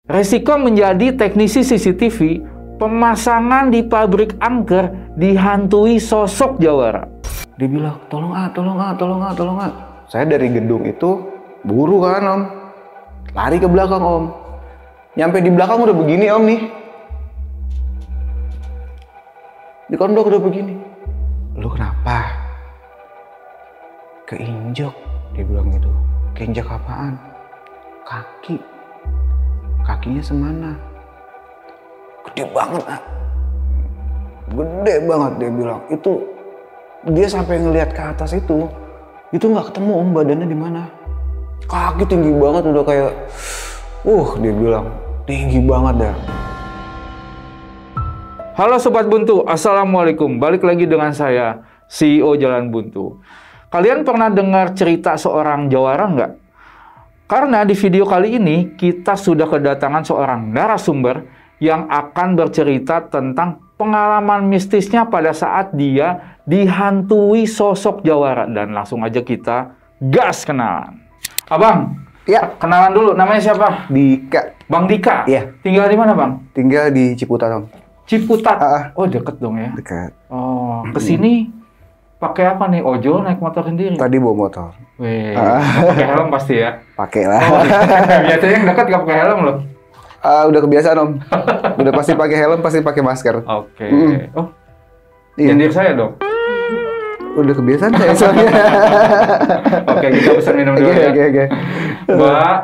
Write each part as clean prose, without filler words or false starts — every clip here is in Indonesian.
Resiko menjadi teknisi CCTV, pemasangan di pabrik angker dihantui sosok jawara. Dia bilang, tolong ah. Saya dari gedung itu buru kan om, lari ke belakang om. Nyampe di belakang udah begini om nih. Di kondok udah begini. Lu kenapa? Keinjek, dia bilang gitu. Keinjek apaan? Kaki. Kakinya semana? Gede banget ah. Gede banget dia bilang. Itu dia sampai ngelihat ke atas itu nggak ketemu om badannya di mana. Kaki tinggi banget udah kayak, dia bilang tinggi banget dah. Halo Sobat Buntu, Assalamualaikum. Balik lagi dengan saya, CEO Jalan Buntu. Kalian pernah dengar cerita seorang jawara nggak? Karena di video kali ini kita sudah kedatangan seorang narasumber yang akan bercerita tentang pengalaman mistisnya pada saat dia dihantui sosok jawara. Dan langsung aja kita gas kenalan. Abang, ya, kenalan dulu. Namanya siapa? Dika. Bang Dika? Iya. Tinggal di mana Bang? Tinggal di Ciputat om. Ciputat? Oh deket dong ya? Dekat. Oh, kesini pakai apa nih? Ojol, naik motor sendiri? Tadi bawa motor. Wih, pakai helm pasti ya? Pakai lah. Oh, biasanya yang dekat nggak pakai helm loh. Udah kebiasaan om. Udah pasti pakai helm, pasti pakai masker. Oke. Oh, iya. nyindir saya dong. Udah kebiasaan saya soalnya. Oke, kita pesan minum dulu ya. Oke. Mbak.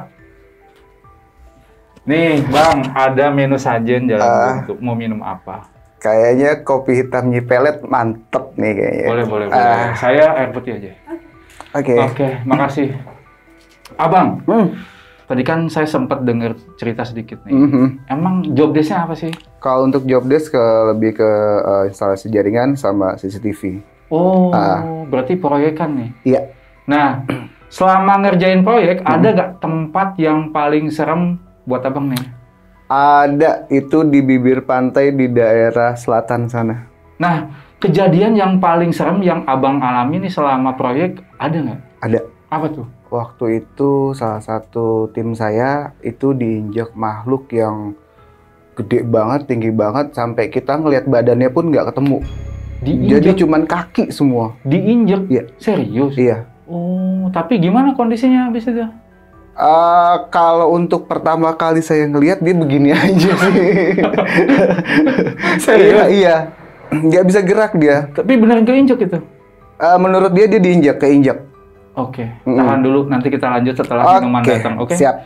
Nih, Bang, ada menu sajen Jalan Buntu. Mau minum apa? Kayaknya kopi hitam nyipelet mantep nih kayaknya. Boleh. Saya air putih aja. Oke, makasih. Abang, tadi kan saya sempat dengar cerita sedikit nih. Emang job desk-nya apa sih? Kalau untuk job desk lebih ke instalasi jaringan sama CCTV. Oh, berarti proyekan nih? Iya. Nah, selama ngerjain proyek, ada nggak tempat yang paling serem buat abang nih? Ada, itu di bibir pantai di daerah selatan sana. Nah, kejadian yang paling serem yang abang alami nih selama proyek, ada nggak? Ada. Apa tuh? Waktu itu salah satu tim saya itu diinjak makhluk yang gede banget, tinggi banget, sampai kita ngelihat badannya pun nggak ketemu. Diinjek? Jadi cuman kaki semua. Diinjek? Iya. Serius? Iya. Oh, tapi gimana kondisinya habis itu? Kalau untuk pertama kali saya ngelihat dia begini aja sih. Serius? Iya. Nggak bisa gerak dia. Tapi beneran keinjek itu? Menurut dia keinjak. Oke, tahan dulu. Nanti kita lanjut setelah minuman datang. Oke? Siap.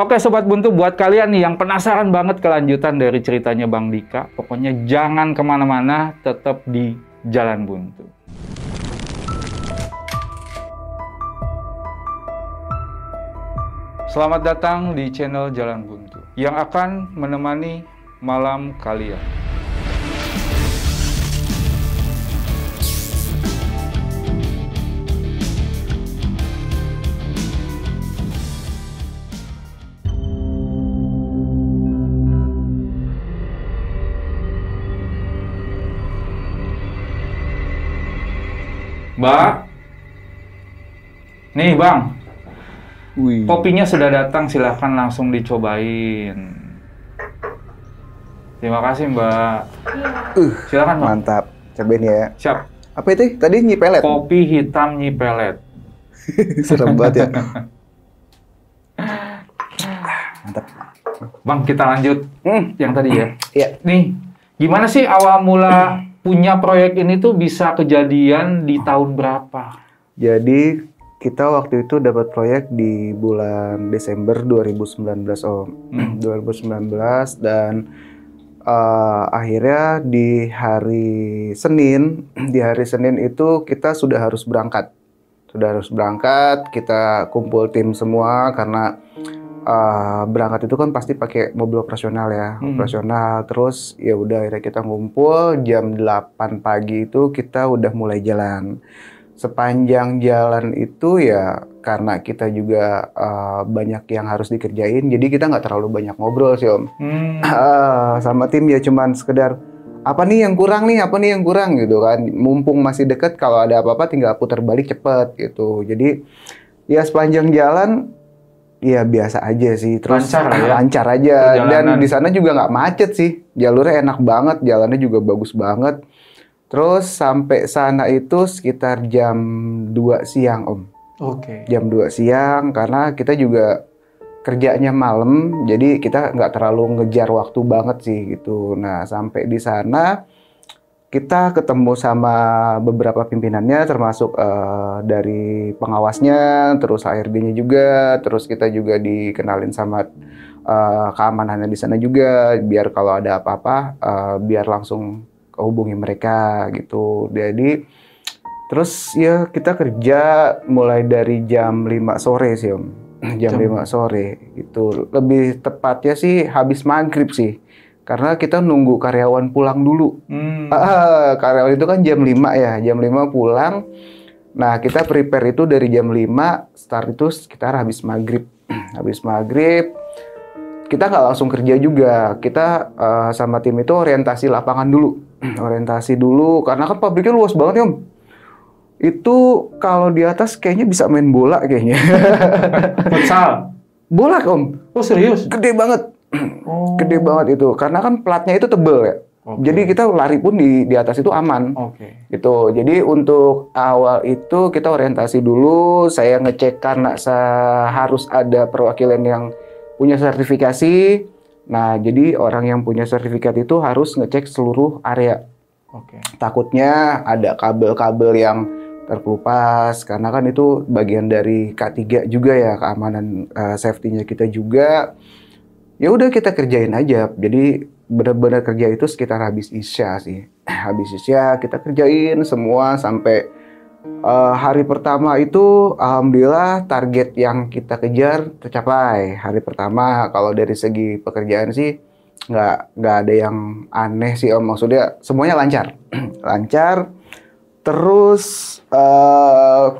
Oke, Sobat Buntu, buat kalian nih yang penasaran banget kelanjutan dari ceritanya Bang Dika, pokoknya jangan kemana-mana, tetap di Jalan Buntu. Selamat datang di channel Jalan Buntu, yang akan menemani malam kalian. Mbak, nih Bang, Wih. kopinya sudah datang, silahkan langsung dicobain. Terima kasih Mbak. Silahkan Mbak. Mantap, cobain ya. Siap. Apa itu? Tadi nyipelet? Kopi hitam nyipelet. Serem banget ya. Mantap. Bang, kita lanjut yang tadi ya. Iya. Nih, gimana sih awal mula punya proyek ini tuh bisa kejadian di tahun berapa? Jadi kita waktu itu dapat proyek di bulan Desember 2019 om. 2019 dan akhirnya di hari Senin itu kita sudah harus berangkat. Kita kumpul tim semua karena berangkat itu kan pasti pakai mobil operasional ya, operasional. Terus ya udah akhirnya kita ngumpul jam 8 pagi itu kita udah mulai jalan. Sepanjang jalan itu ya karena kita juga banyak yang harus dikerjain, jadi kita nggak terlalu banyak ngobrol sih om. Sama tim ya cuman sekedar apa nih yang kurang gitu kan. Mumpung masih deket, kalau ada apa-apa tinggal putar balik cepet gitu. Jadi ya sepanjang jalan Iya biasa aja sih, terus Lancar lah ya? lancar aja, Perjalanan. dan di sana juga nggak macet sih, jalurnya enak banget, jalannya juga bagus banget. Terus sampai sana itu sekitar jam 2 siang Om, Oke. jam 2 siang karena kita juga kerjanya malam, jadi kita nggak terlalu ngejar waktu banget sih gitu. Nah sampai di sana kita ketemu sama beberapa pimpinannya, termasuk dari pengawasnya, terus HRD-nya juga, terus kita juga dikenalin sama keamanannya di sana juga, biar kalau ada apa-apa, biar langsung hubungi mereka gitu. Jadi, terus ya kita kerja mulai dari jam 5 sore sih Om, jam 5 sore itu. Lebih tepatnya sih habis maghrib sih. Karena kita nunggu karyawan pulang dulu. Karyawan itu kan jam 5 ya, jam 5 pulang. Nah, kita prepare itu dari jam 5, start itu sekitar habis maghrib. Habis maghrib, kita nggak langsung kerja juga. Kita sama tim itu orientasi lapangan dulu. Orientasi dulu, karena kan pabriknya luas banget ya Om. Itu kalau di atas kayaknya bisa main bola kayaknya. Futsal. Bola Om, Oh serius? gede banget. Oh. Gede banget itu, karena kan platnya itu tebel ya. Oke. Jadi kita lari pun di atas itu aman. Oke. Gitu. Jadi untuk awal itu kita orientasi dulu, saya ngecek karena harus ada perwakilan yang punya sertifikasi. Nah, jadi orang yang punya sertifikat itu harus ngecek seluruh area. Oke. Takutnya ada kabel-kabel yang terkelupas, karena kan itu bagian dari K3 juga ya, keamanan safety-nya kita juga. Ya udah kita kerjain aja. Jadi benar-benar kerja itu sekitar habis Isya sih. Habis Isya kita kerjain semua sampai hari pertama itu alhamdulillah target yang kita kejar tercapai. Hari pertama kalau dari segi pekerjaan sih nggak ada yang aneh sih Om. Maksudnya semuanya lancar. Lancar. Terus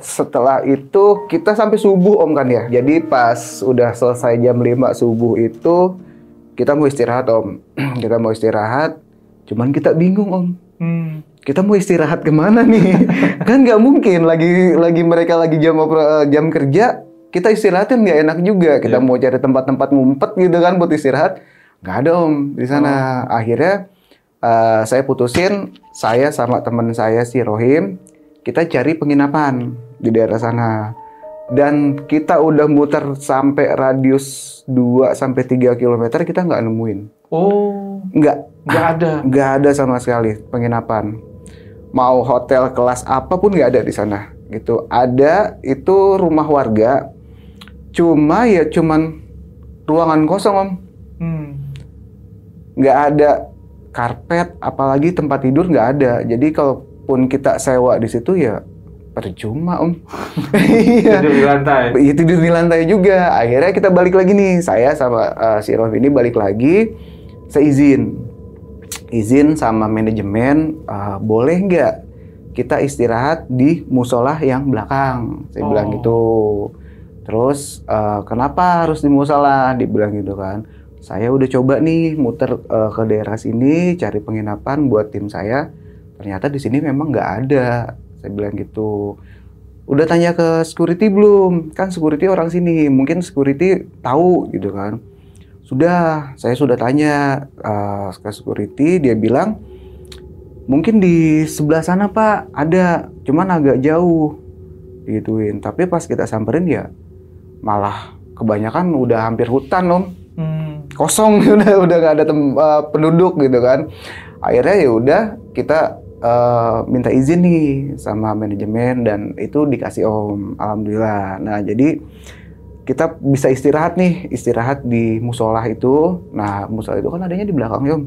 setelah itu kita sampai subuh Om kan ya. Jadi pas udah selesai jam 5 subuh itu kita mau istirahat Om. Kita mau istirahat, cuman kita bingung Om. Kita mau istirahat kemana nih? Kan nggak mungkin lagi mereka lagi jam kerja, kita istirahatin nggak enak juga. Kita mau cari tempat-tempat ngumpet gitu kan buat istirahat, nggak ada Om di sana. Akhirnya saya putusin, saya sama teman saya si Rohim, kita cari penginapan di daerah sana. Dan kita udah muter sampai radius 2-3 km, kita nggak nemuin. Oh. Nggak ada. Nggak ada sama sekali penginapan. Mau hotel kelas apapun nggak ada di sana. Gitu. Ada itu rumah warga, cuman ruangan kosong Om. Nggak ada karpet, apalagi tempat tidur nggak ada. Jadi kalaupun kita sewa di situ ya percuma Om. Tidur di lantai. Iya tidur di lantai juga. Akhirnya kita balik lagi nih. Saya sama si Rof ini balik lagi. Saya izin sama manajemen, boleh nggak kita istirahat di musola yang belakang? Saya bilang gitu. Terus kenapa harus di musola? Dibilang gitu kan. Saya udah coba nih muter ke daerah sini cari penginapan buat tim saya. Ternyata di sini memang nggak ada. Saya bilang gitu. Udah tanya ke security belum? Kan security orang sini. Mungkin security tahu gitu kan. Saya sudah tanya ke security. Dia bilang mungkin di sebelah sana Pak ada. Cuman agak jauh. Gituin. Tapi pas kita samperin ya malah kebanyakan udah hampir hutan Om. Kosong udah nggak ada penduduk gitu kan. Akhirnya ya udah kita minta izin nih sama manajemen dan itu dikasih Om, alhamdulillah. Nah jadi kita bisa istirahat di musola itu. Nah musola itu kan adanya di belakang Om.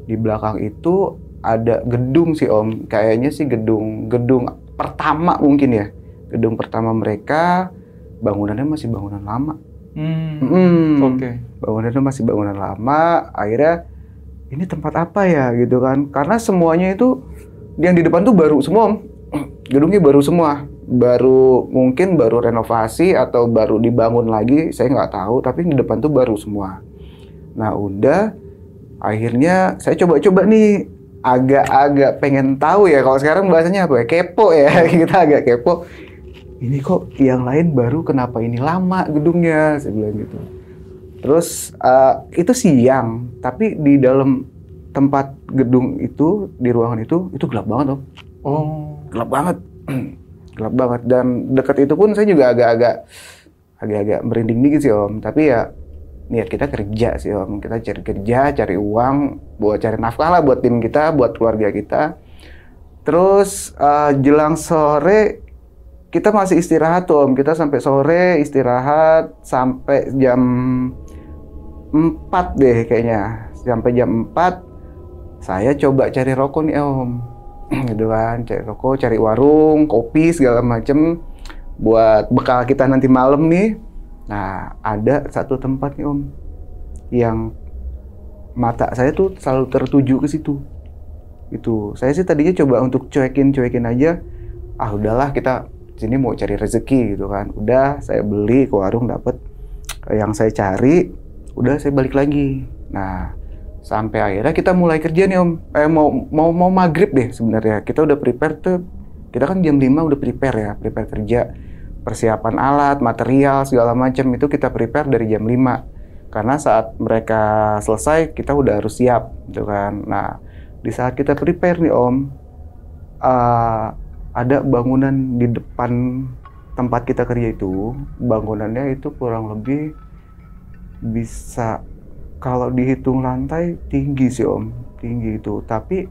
Di belakang itu ada gedung sih Om, kayaknya sih gedung pertama mungkin ya. Gedung pertama mereka, bangunannya masih bangunan lama. Oke. Bangunannya masih bangunan lama. Akhirnya ini tempat apa ya gitu kan? Karena semuanya itu yang di depan tuh baru semua, Om. Gedungnya baru semua. Mungkin baru renovasi atau baru dibangun lagi, saya nggak tahu. Tapi di depan tuh baru semua. Nah udah, akhirnya saya coba-coba nih. Agak-agak pengen tahu ya. Kalau sekarang bahasanya apa ya? Kepo ya. Kita agak kepo. ini kok yang lain baru, kenapa ini lama gedungnya, saya bilang gitu. Terus itu siang, tapi di dalam tempat gedung itu, di ruangan itu gelap banget Om. Oh. Gelap banget. Gelap banget. Dan dekat itu pun saya juga agak merinding dikit sih Om. Tapi ya niat kita kerja sih Om. Kita cari kerja, cari uang, buat cari nafkah lah buat tim kita, buat keluarga kita. Terus jelang sore kita masih istirahat tuh Om. Kita sampai sore istirahat sampai jam 4 deh kayaknya. Sampai jam 4 saya coba cari rokok nih Om. Gitu kan, cari rokok, cari warung, kopi segala macem buat bekal kita nanti malam nih. Nah, ada satu tempat nih Om yang mata saya tuh selalu tertuju ke situ. Itu saya sih tadinya coba untuk cuekin aja. Ah udahlah, kita sini mau cari rezeki gitu kan. Udah saya beli ke warung, dapet yang saya cari, udah saya balik lagi. Nah, sampai akhirnya kita mulai kerja nih Om. Mau maghrib deh sebenarnya. Kita udah prepare tuh. Kita kan jam 5 udah prepare kerja. Persiapan alat, material, segala macam itu kita prepare dari jam 5. Karena saat mereka selesai, kita udah harus siap, gitu kan. Nah, di saat kita prepare nih Om, ada bangunan di depan tempat kita kerja itu. Bangunannya itu kurang lebih bisa, kalau dihitung lantai, tinggi sih Om. Tinggi itu, tapi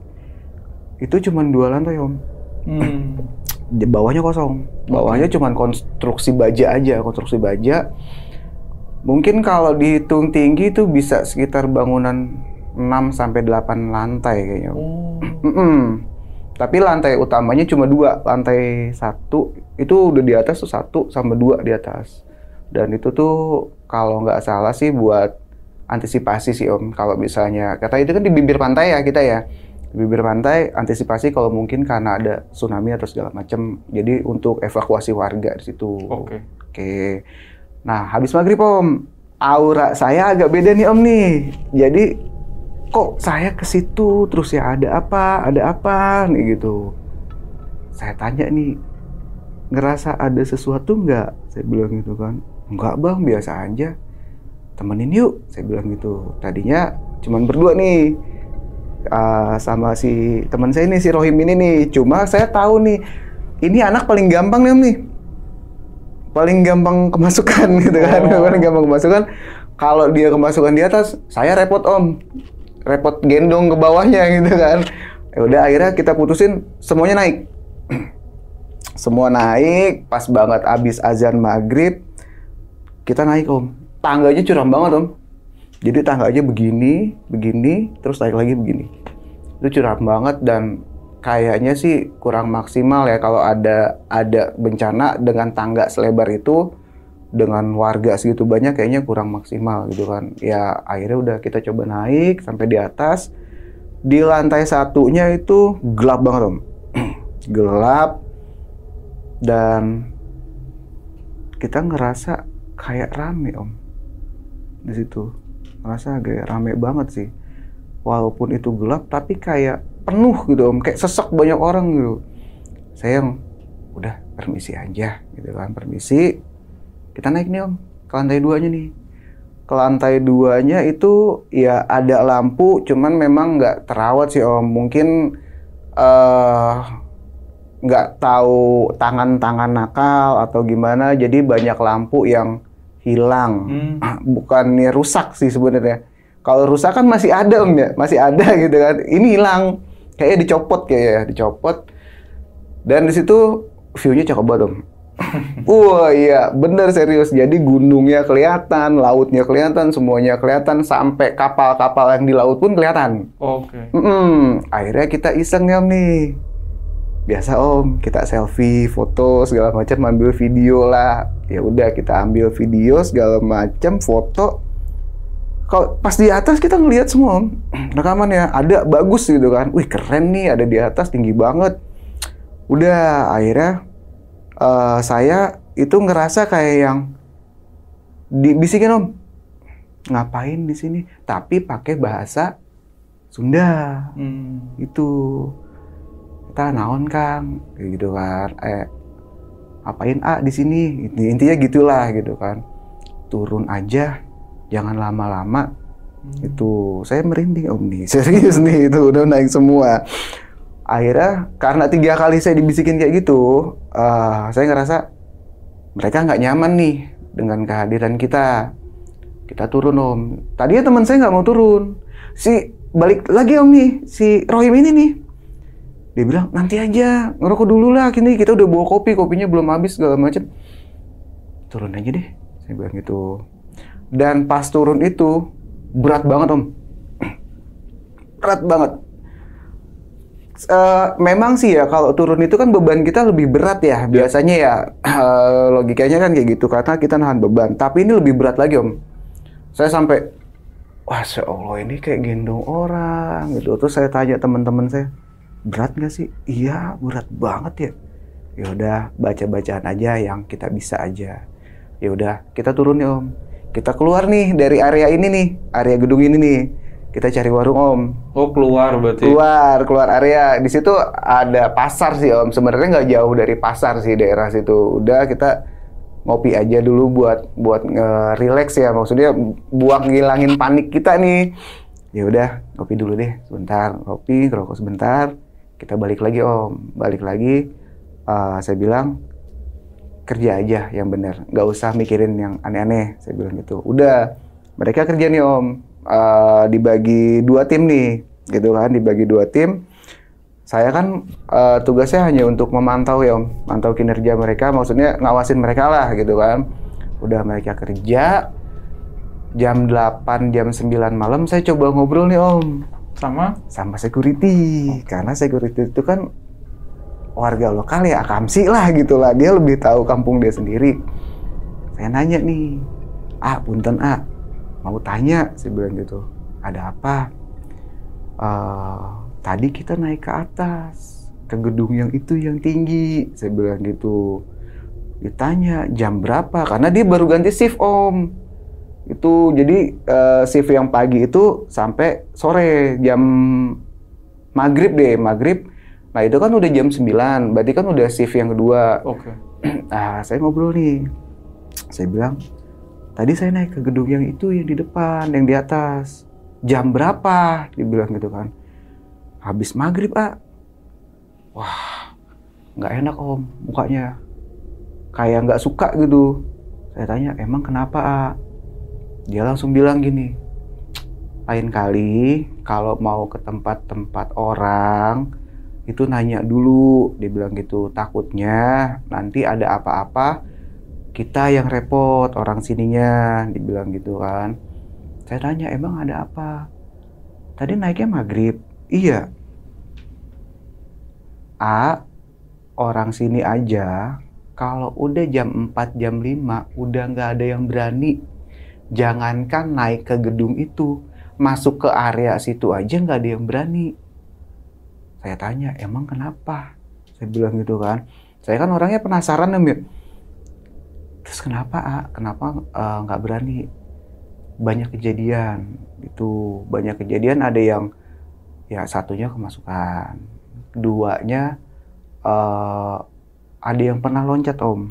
itu cuma 2 lantai Om. Bawahnya kosong. Bawahnya cuma konstruksi baja aja, konstruksi baja. Mungkin kalau dihitung tinggi itu bisa sekitar bangunan 6-8 lantai kayaknya. Tapi lantai utamanya cuma 2. Lantai 1 itu udah di atas tuh 1 sama 2 di atas. Dan itu tuh kalau nggak salah sih buat antisipasi sih Om. Kalau misalnya, kata itu kan di bibir pantai ya kita ya. Bibir pantai, antisipasi kalau mungkin karena ada tsunami atau segala macam. Jadi untuk evakuasi warga di situ. Oke. Nah, habis maghrib Om, aura saya agak beda nih Om nih. Jadi kok saya ke situ terus ya ada apa nih gitu. Saya tanya nih, ngerasa ada sesuatu nggak? Saya bilang gitu kan. Enggak Bang, biasa aja. Temenin yuk, saya bilang gitu. Tadinya cuman berdua nih. Sama si teman saya nih, si Rohim ini nih. Cuma saya tahu nih, ini anak paling gampang nih Om nih. Paling gampang kemasukan gitu kan. Paling gampang kemasukan. Kalau dia kemasukan di atas, saya repot Om. Repot gendong ke bawahnya gitu kan. Ya udah akhirnya kita putusin semuanya naik. Semua naik, pas banget abis azan maghrib, kita naik Om. Tangganya curam banget Om. Jadi tangganya begini, terus naik lagi begini. Itu curam banget dan kayaknya sih kurang maksimal ya kalau ada bencana dengan tangga selebar itu, dengan warga segitu banyak kayaknya kurang maksimal gitu kan. Ya akhirnya udah kita coba naik sampai di atas. Di lantai 1-nya itu gelap banget Om. Gelap dan kita ngerasa kayak rame Om di situ. Ngerasa agak rame banget sih. Walaupun itu gelap, tapi kayak penuh gitu Om. Kayak sesek banyak orang gitu. Saya yang, udah permisi aja gitu kan. Permisi. Kita naik nih Om, ke lantai 2-nya nih. Ke lantai 2-nya itu ya ada lampu, cuman memang nggak terawat sih Om. Mungkin nggak tahu tangan-tangan nakal atau gimana. Jadi banyak lampu yang hilang, bukannya rusak sih sebenarnya. Kalau rusak kan masih ada Om ya, masih ada gitu kan. Ini hilang, kayaknya dicopot. Dan di situ view-nya cakep banget Om. Wah iya, bener serius. Jadi gunungnya kelihatan, lautnya kelihatan, semuanya kelihatan, sampai kapal-kapal yang di laut pun kelihatan. Akhirnya kita iseng nih Om nih. Biasa Om, kita selfie, foto segala macam, ambil video lah. Ya udah kita ambil video segala macam, foto. Kalau pas di atas kita ngelihat semua Om, rekamannya ada bagus gitu kan. Wih keren nih, ada di atas tinggi banget. Udah akhirnya saya itu ngerasa kayak yang dibisikin Om, ngapain di sini? Tapi pakai bahasa Sunda. Itu kita naon Kang, gitu kan. apain di sini? Intinya gitulah gitu kan. Turun aja, jangan lama-lama. Itu saya merinding Om nih, serius nih, itu udah naik semua. Akhirnya karena 3 kali saya dibisikin kayak gitu, saya ngerasa mereka nggak nyaman nih dengan kehadiran kita. Kita turun Om. Tadinya teman saya nggak mau turun. Balik lagi Om nih, si Rohim ini nih. Dia bilang, nanti aja, ngerokok dulu lah, kini kita udah bawa kopinya belum habis, segala macam. Turun aja deh, saya bilang gitu. Dan pas turun itu, berat banget Om. Berat banget. Memang sih ya, kalau turun itu kan beban kita lebih berat ya, biasanya ya. Logikanya kan kayak gitu, karena kita nahan beban. Tapi ini lebih berat lagi Om. Saya sampai, wah ya Allah ini kayak gendong orang gitu. Terus saya tanya teman-teman saya, berat nggak sih? Iya, berat banget ya. Ya udah, baca-bacaan aja yang kita bisa aja. Ya udah, kita turun nih Om. Kita keluar nih dari area ini nih, area gedung ini nih. Kita cari warung Om. Oh, keluar berarti? Keluar area. Di situ ada pasar sih Om. Sebenarnya nggak jauh dari pasar sih daerah situ. Udah, kita ngopi aja dulu buat relax ya. Maksudnya buat ngilangin panik kita nih. Ya udah, ngopi dulu deh sebentar. Ngopi, ngerokok sebentar. Kita balik lagi Om. Balik lagi. Saya bilang, kerja aja yang benar. Nggak usah mikirin yang aneh-aneh. Saya bilang gitu. Udah, mereka kerja nih Om. Dibagi 2 tim nih. Gitu kan, dibagi 2 tim. Saya kan tugasnya hanya untuk memantau ya Om. Mantau kinerja mereka. Maksudnya ngawasin mereka lah gitu kan. Udah mereka kerja. Jam 8, jam 9 malam saya coba ngobrol nih Om. Sama security. Karena security itu kan warga lokal ya, akamsi lah gitu lah. Dia lebih tahu kampung dia sendiri. Saya nanya nih, punten mau tanya, saya bilang gitu. Ada apa? Tadi kita naik ke atas, ke gedung yang itu yang tinggi, saya bilang gitu. Ditanya jam berapa? Karena dia baru ganti shift Om. Itu jadi shift yang pagi itu sampai sore jam maghrib. Nah itu kan udah jam 9, berarti kan udah shift yang kedua. Oke. Nah saya ngobrol nih, saya bilang, tadi saya naik ke gedung yang itu yang di depan, yang di atas. Jam berapa? Dia bilang gitu kan. Habis maghrib Wah, nggak enak Om mukanya. Kayak nggak suka gitu. Saya tanya, emang kenapa Dia langsung bilang gini, lain kali kalau mau ke tempat-tempat orang, itu nanya dulu, dia bilang gitu. Takutnya nanti ada apa-apa, kita yang repot, orang sininya, dibilang gitu kan. Saya tanya, emang ada apa? Tadi naiknya maghrib. Iya. Orang sini aja, kalau udah jam 4, jam 5, udah nggak ada yang berani. Jangankan naik ke gedung itu, masuk ke area situ aja nggak ada yang berani. Saya tanya, emang kenapa? Saya bilang gitu kan. Saya kan orangnya penasaran nih. Terus kenapa Kenapa nggak berani? Banyak kejadian. Itu banyak kejadian, ada yang ya satunya kemasukan. 2-nya ada yang pernah loncat Om.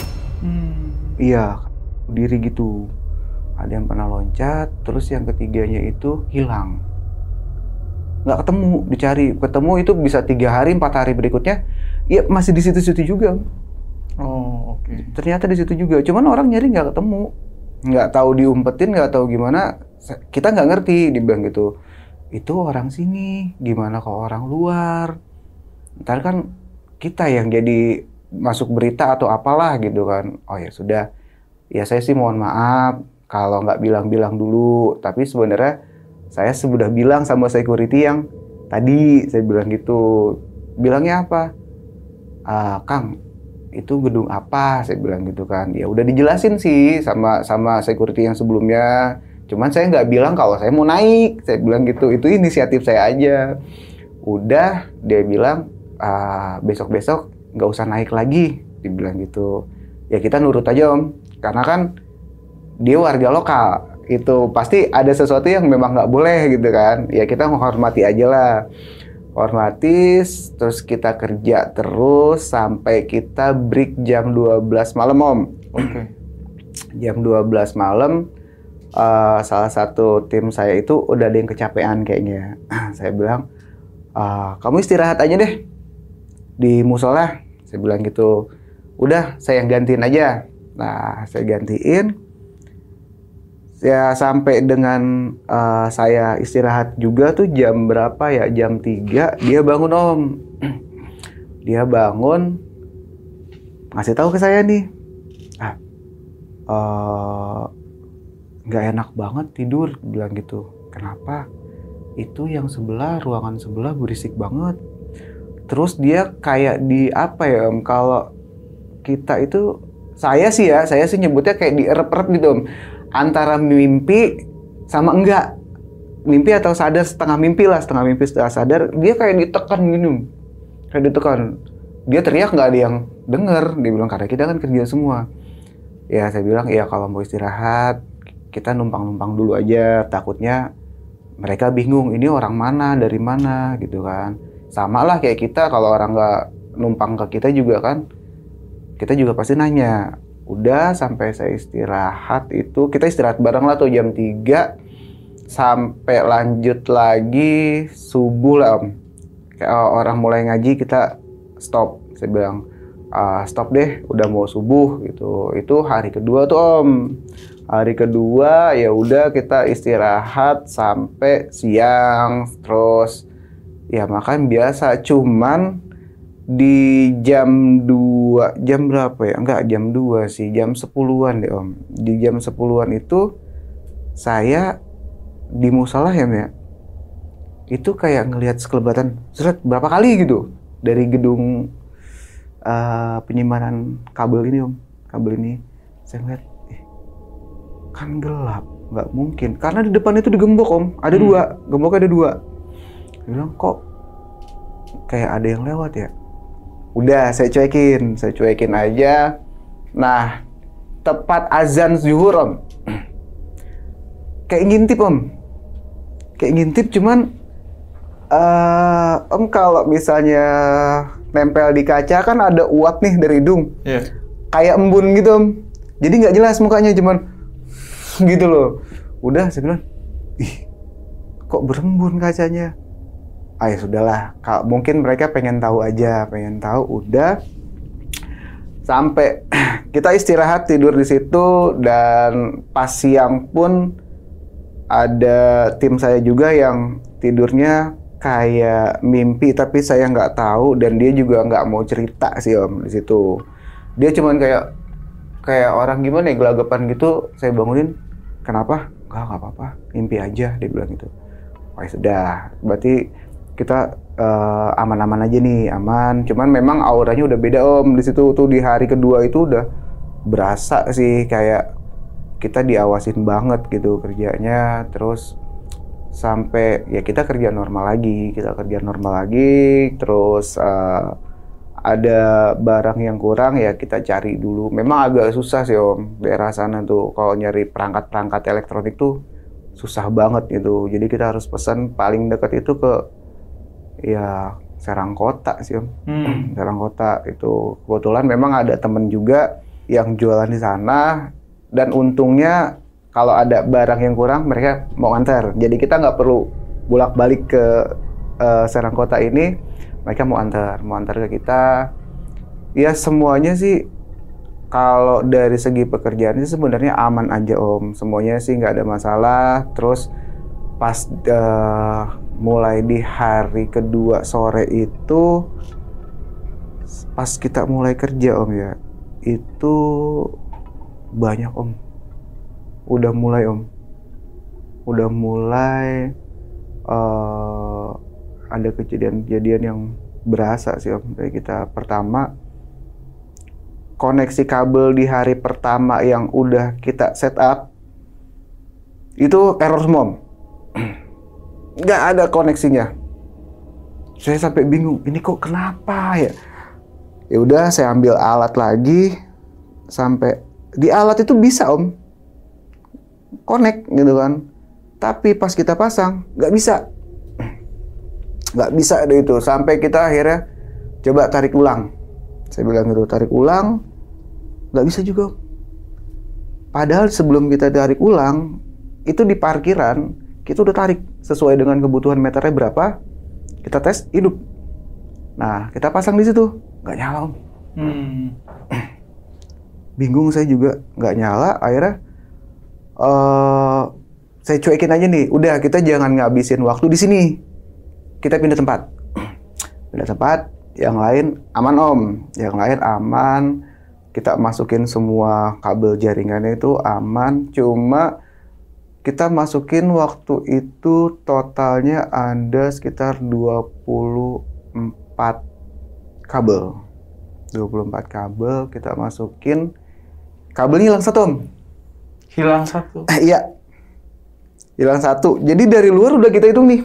Iya, diri gitu. Ada yang pernah loncat, terus yang ketiganya itu hilang. Nggak ketemu, dicari. Ketemu itu bisa 3 hari, 4 hari berikutnya, ya masih di situ-situ juga. Oh, oke. Ternyata di situ juga. Cuman orang nyari nggak ketemu. Nggak tahu diumpetin, nggak tahu gimana. Kita nggak ngerti, dibilang gitu. Itu orang sini, gimana kalau orang luar? Ntar kan kita yang jadi masuk berita atau apalah gitu kan. Oh ya sudah, ya saya sih mohon maaf kalau nggak bilang-bilang dulu. Tapi sebenarnya saya sudah bilang sama security yang tadi, saya bilang gitu. Bilangnya apa? Kang, itu gedung apa? Saya bilang gitu kan. Ya udah dijelasin sih sama security yang sebelumnya. Cuman saya nggak bilang kalau saya mau naik. Saya bilang gitu. Itu inisiatif saya aja. Udah, dia bilang besok-besok nggak usah naik lagi. Dibilang gitu. Ya kita nurut aja Om. Karena kan dia warga lokal. Itu pasti ada sesuatu yang memang nggak boleh gitu kan. Ya kita menghormati aja lah. Otomatis terus kita kerja terus sampai kita break jam 12 malam Om. Oke. Jam 12 malam salah satu tim saya itu udah ada yang kecapean kayaknya. Saya bilang, kamu istirahat aja deh di musola. Saya bilang gitu. Udah, saya yang gantiin aja. Nah, saya gantiin. Ya sampai dengan saya istirahat juga tuh jam berapa ya? Jam 3 dia bangun Om. Dia bangun ngasih tahu ke saya nih. Nggak enak banget tidur, bilang gitu. Kenapa? Itu yang sebelah, ruangan sebelah berisik banget. Terus dia kayak di apa ya Om? Kalau kita itu, saya sih nyebutnya kayak dierep-erep gitu Om. Antara mimpi sama enggak. Mimpi atau sadar, setengah mimpi setengah sadar. Dia kayak ditekan gini. Kayak ditekan. Dia teriak nggak ada yang denger. Dia bilang, karena kita kan kerja semua. Ya saya bilang, ya kalau mau istirahat, kita numpang-numpang dulu aja. Takutnya mereka bingung, ini orang mana, dari mana gitu kan. Sama lah kayak kita, kalau orang nggak numpang ke kita juga kan, kita juga pasti nanya. Udah sampai saya istirahat itu, kita istirahat bareng lah tuh jam 3 sampai lanjut lagi subuh lah Om. Kayak orang mulai ngaji kita stop. Saya bilang stop deh, udah mau subuh gitu. Itu hari kedua tuh Om. Hari kedua ya udah kita istirahat sampai siang, terus ya makan biasa. Cuman di jam 2, jam berapa ya? Enggak, jam 2 sih, jam 10-an deh Om. Di jam 10-an itu saya di musola ya, itu kayak ngelihat sekelebatan berapa kali gitu dari gedung penyimpanan kabel ini Om. Kabel ini saya ngeliat, kan gelap, nggak mungkin. Karena di depan itu digembok Om, ada dua, gemboknya ada 2. Saya bilang, kok kayak ada yang lewat ya? Udah, saya cuekin aja. Nah, tepat azan zuhur Om. Kayak ngintip Om. Kayak ngintip cuman Om kalau misalnya nempel di kaca kan ada uap nih dari hidung. Yeah. Kayak embun gitu Om. Jadi nggak jelas mukanya, cuman gitu loh. Udah, saya bilang, ih, kok berembun kacanya? Ya sudahlah, mungkin mereka pengen tahu aja, udah. Sampai kita istirahat tidur di situ, dan pas siang pun ada tim saya juga yang tidurnya kayak mimpi, tapi saya nggak tahu, dan dia juga nggak mau cerita sih Om di situ. Dia cuman kayak orang gimana ya, gelagapan gitu. Saya bangunin, kenapa? Nggak apa-apa, mimpi aja, dia bilang gitu. Ya sudah, berarti kita aman-aman aja nih, aman. Cuman memang auranya udah beda Om di situ tuh. Di hari kedua itu udah berasa sih kayak kita diawasin banget gitu kerjanya. Terus sampai ya kita kerja normal lagi, terus ada barang yang kurang ya kita cari dulu. Memang agak susah sih Om, daerah sana tuh kalau nyari perangkat-perangkat elektronik tuh susah banget gitu. Jadi kita harus pesan paling dekat itu ke ya Serang Kota sih Om. Serang Kota itu kebetulan memang ada temen juga yang jualan di sana, dan untungnya kalau ada barang yang kurang mereka mau antar. Jadi kita nggak perlu bolak-balik ke Serang Kota ini, mereka mau antar ke kita. Ya semuanya sih kalau dari segi pekerjaan sih sebenarnya aman aja Om. Semuanya sih nggak ada masalah. Terus pas mulai di hari kedua sore itu, pas kita mulai kerja Om ya, itu banyak Om. Udah mulai ada kejadian-kejadian yang berasa sih Om. Dari kita pertama, koneksi kabel di hari pertama yang udah kita set up itu error semua Om. Nggak ada koneksinya. Saya sampai bingung, ini kok kenapa ya? Ya udah, saya ambil alat lagi, sampai di alat itu bisa Om connect gitu kan. Tapi pas kita pasang nggak bisa. nggak bisa deh itu. Sampai kita akhirnya coba tarik ulang. Saya bilang gitu, tarik ulang, nggak bisa juga. Padahal sebelum kita tarik ulang, itu di parkiran, kita udah tarik sesuai dengan kebutuhan meternya berapa, kita tes hidup. Nah, kita pasang di situ, nggak nyala Om. Bingung saya juga, nggak nyala. Akhirnya saya cuekin aja nih, udah kita jangan ngabisin waktu di sini. Kita pindah tempat. Pindah tempat, yang lain aman Om, yang lain aman. Kita masukin semua kabel jaringannya itu aman, cuma kita masukin waktu itu totalnya ada sekitar 24 kabel. 24 kabel kita masukin, kabelnya hilang satu Om. Hilang satu? Iya, hilang satu. Jadi dari luar udah kita hitung nih.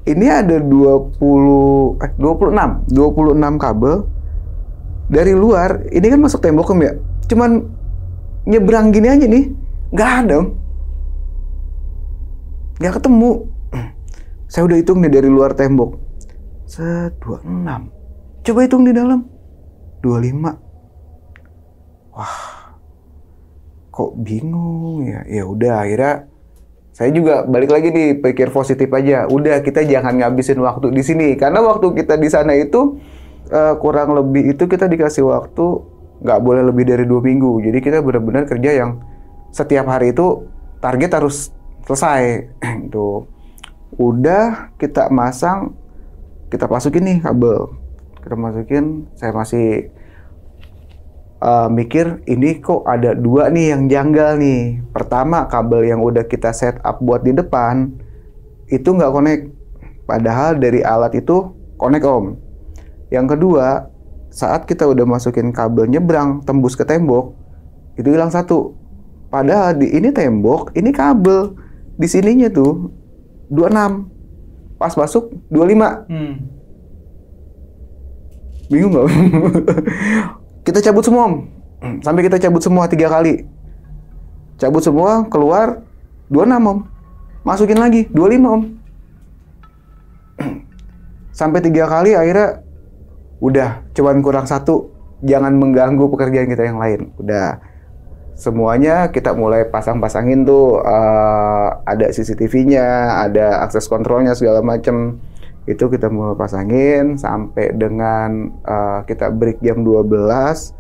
Ini ada 26 kabel. Dari luar, ini kan masuk tembok Om ya. Cuman nyebrang gini aja nih, nggak ada Om. Nggak ketemu. Saya udah hitung nih dari luar tembok. 26. Coba hitung di dalam. 25. Wah, kok bingung ya. Ya udah, akhirnya saya juga balik lagi nih, pikir positif aja. Udah, kita jangan ngabisin waktu di sini. Karena waktu kita di sana itu kurang lebih itu kita dikasih waktu nggak boleh lebih dari 2 minggu. Jadi kita benar-benar kerja yang setiap hari itu target harus selesai. Itu udah kita masang, kita masukin nih kabel. Kita masukin, saya masih mikir ini kok ada 2 nih yang janggal nih. Pertama, kabel yang udah kita set up buat di depan itu nggak connect. Padahal dari alat itu connect Om. Yang kedua, saat kita udah masukin kabel nyebrang tembus ke tembok, itu hilang satu. Padahal di ini tembok, ini kabel. Di sininya tuh 26. Pas masuk 25. Bingung nggak? Kita cabut semua Om. Sampai kita cabut semua 3 kali. Cabut semua, keluar 26 Om. Masukin lagi 25 Om. Sampai 3 kali akhirnya udah, cuman kurang 1, jangan mengganggu pekerjaan kita yang lain. Udah, semuanya kita mulai pasang-pasangin tuh, ada CCTV-nya, ada akses kontrolnya segala macem. Itu kita mulai pasangin sampai dengan kita break jam 12.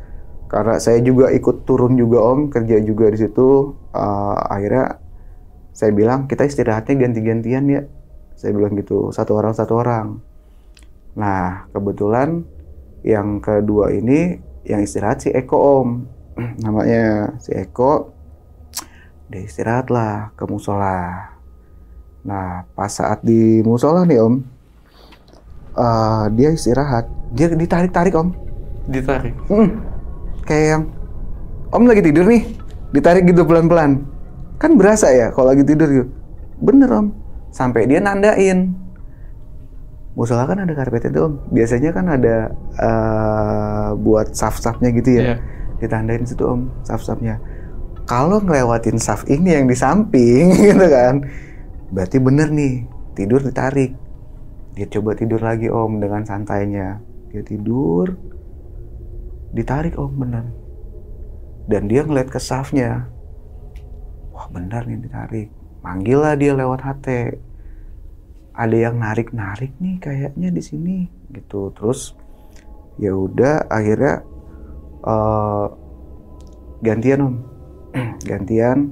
Karena saya juga ikut turun juga Om, kerja juga di situ. Akhirnya saya bilang kita istirahatnya ganti-gantian ya. Saya bilang gitu, satu orang. Nah, kebetulan yang kedua ini yang istirahat si Eko Om. Namanya si Eko. Dia istirahat lah ke musola. Nah, pas saat di musola nih Om, dia istirahat. Dia ditarik-tarik Om. Ditarik? Kayak yang Om lagi tidur nih, ditarik gitu pelan-pelan. Kan berasa ya kalau lagi tidur gitu. Bener Om. Sampai dia nandain. Musola kan ada karpetnya tuh Om. Biasanya kan ada buat saf-safnya gitu ya. Ditandain situ Om, saf-safnya. Kalau ngelewatin saf ini yang di samping gitu kan, berarti bener nih, tidur ditarik. Dia coba tidur lagi Om dengan santainya. Dia tidur, ditarik Om bener. Dan dia ngeliat ke safnya. Wah bener nih ditarik. Manggil lah dia lewat HT. Ada yang narik-narik nih kayaknya di sini gitu. Terus ya udah akhirnya gantian Om. Gantian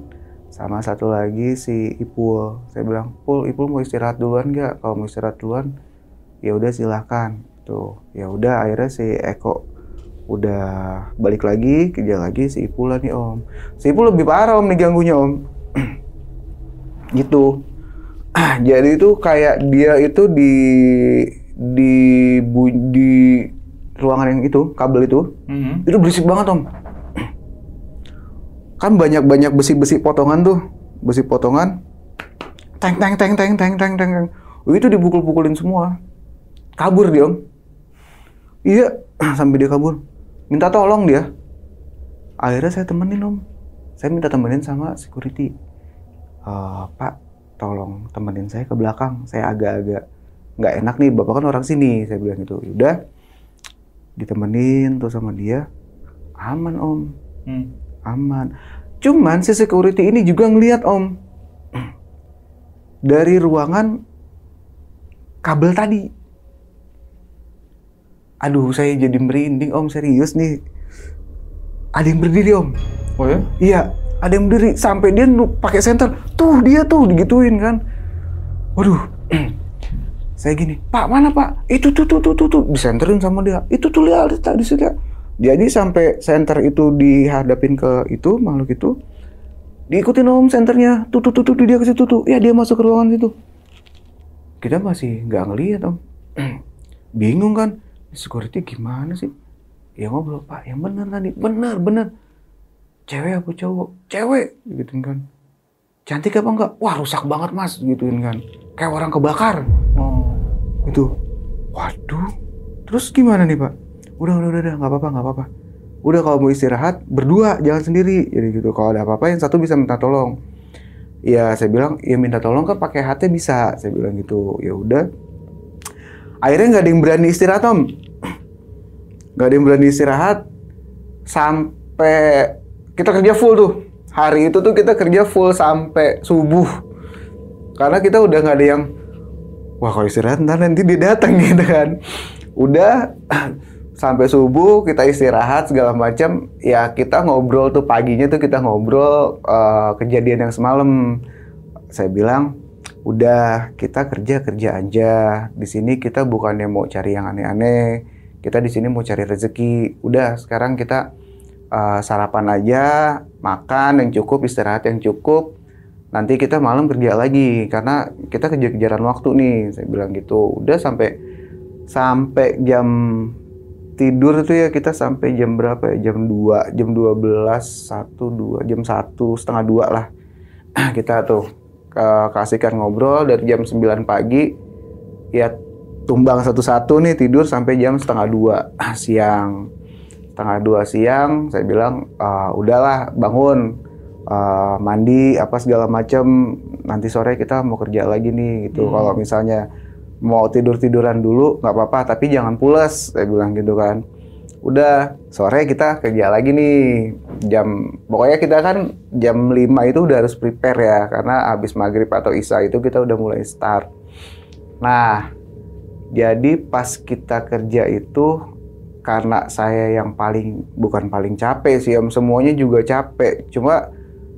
sama satu lagi si Ipul. Saya bilang, Ipul mau istirahat duluan nggak? Kalau mau istirahat duluan ya udah silahkan. Tuh ya udah akhirnya si Eko udah balik lagi, kerja lagi. Si Ipul lah nih Om. Si Ipul lebih parah Om nih ganggunya Om. Gitu. Jadi itu kayak dia itu di ruangan yang itu, kabel itu, itu berisik banget Om. Kan banyak besi-besi potongan tuh, besi potongan, teng. Itu dipukul-pukulin semua, kabur dia Om. Iya, sampai dia kabur, minta tolong dia. Akhirnya saya temenin Om, saya minta temenin sama security. Pak, tolong temenin saya ke belakang, saya agak-agak nggak enak nih, bapak kan orang sini, saya bilang gitu. Udah ditemenin tuh sama dia, aman om, aman. Cuman si security ini juga ngelihat om, dari ruangan kabel tadi. Aduh, saya jadi merinding om, serius nih. Ada yang berdiri om. Oh ya? Iya, ada yang berdiri sampai dia pakai senter. Tuh dia tuh digituin kan. Waduh. Saya gini, Pak mana Pak? Itu tuh disenterin sama dia. Itu tuh lihat di situ. Jadi sampai senter itu dihadapin ke itu makhluk itu, diikutin om senternya. Tuh dia ke situ tuh. Ya dia masuk ke ruangan situ. Kita masih nggak ngelihat om. Bingung kan? Security gimana sih? Ya ngobrol Pak, yang benar tadi, benar. Cewek apa cowok? Cewek, gituin kan. Cantik apa enggak? Wah rusak banget mas, gituin kan. Kayak orang kebakar. Itu, waduh, terus gimana nih Pak? Udah, nggak apa-apa. Udah kalau mau istirahat berdua, jangan sendiri. Jadi gitu. Kalau ada apa-apa yang satu bisa minta tolong. Ya saya bilang, ya minta tolong kan pakai HT bisa. Saya bilang gitu. Ya udah. Akhirnya nggak ada yang berani istirahat om. Nggak ada yang berani istirahat sampai kita kerja full tuh. Hari itu tuh kita kerja full sampai subuh. Karena kita udah nggak ada yang wah kalau istirahat ntar nanti dia datang gitu kan. Udah sampai subuh kita istirahat segala macam. Ya kita ngobrol tuh paginya tuh kita ngobrol kejadian yang semalam. Saya bilang udah kita kerja aja. Di sini kita bukannya mau cari yang aneh-aneh. Kita di sini mau cari rezeki. Udah sekarang kita sarapan aja, makan yang cukup, istirahat yang cukup. Nanti kita malam kerja lagi karena kita kejar-kejaran waktu nih, saya bilang gitu. Udah sampai jam tidur tuh ya kita sampai jam berapa ya? Jam 2, jam 12, 1, 2, jam 1, setengah 2 lah. Kita tuh kasihkan ngobrol dari jam 9 pagi ya tumbang satu-satu nih tidur sampai jam setengah 2 siang. Setengah 2 siang saya bilang udahlah bangun. Mandi apa segala macam, nanti sore kita mau kerja lagi nih gitu. Kalau misalnya mau tiduran dulu nggak apa-apa, tapi jangan pules, saya bilang gitu kan. Udah sore kita kerja lagi nih, pokoknya kita kan jam 5 itu udah harus prepare ya, karena habis maghrib atau isya itu kita udah mulai start. Nah jadi pas kita kerja itu, karena saya yang bukan paling capek sih om, semuanya juga capek, cuma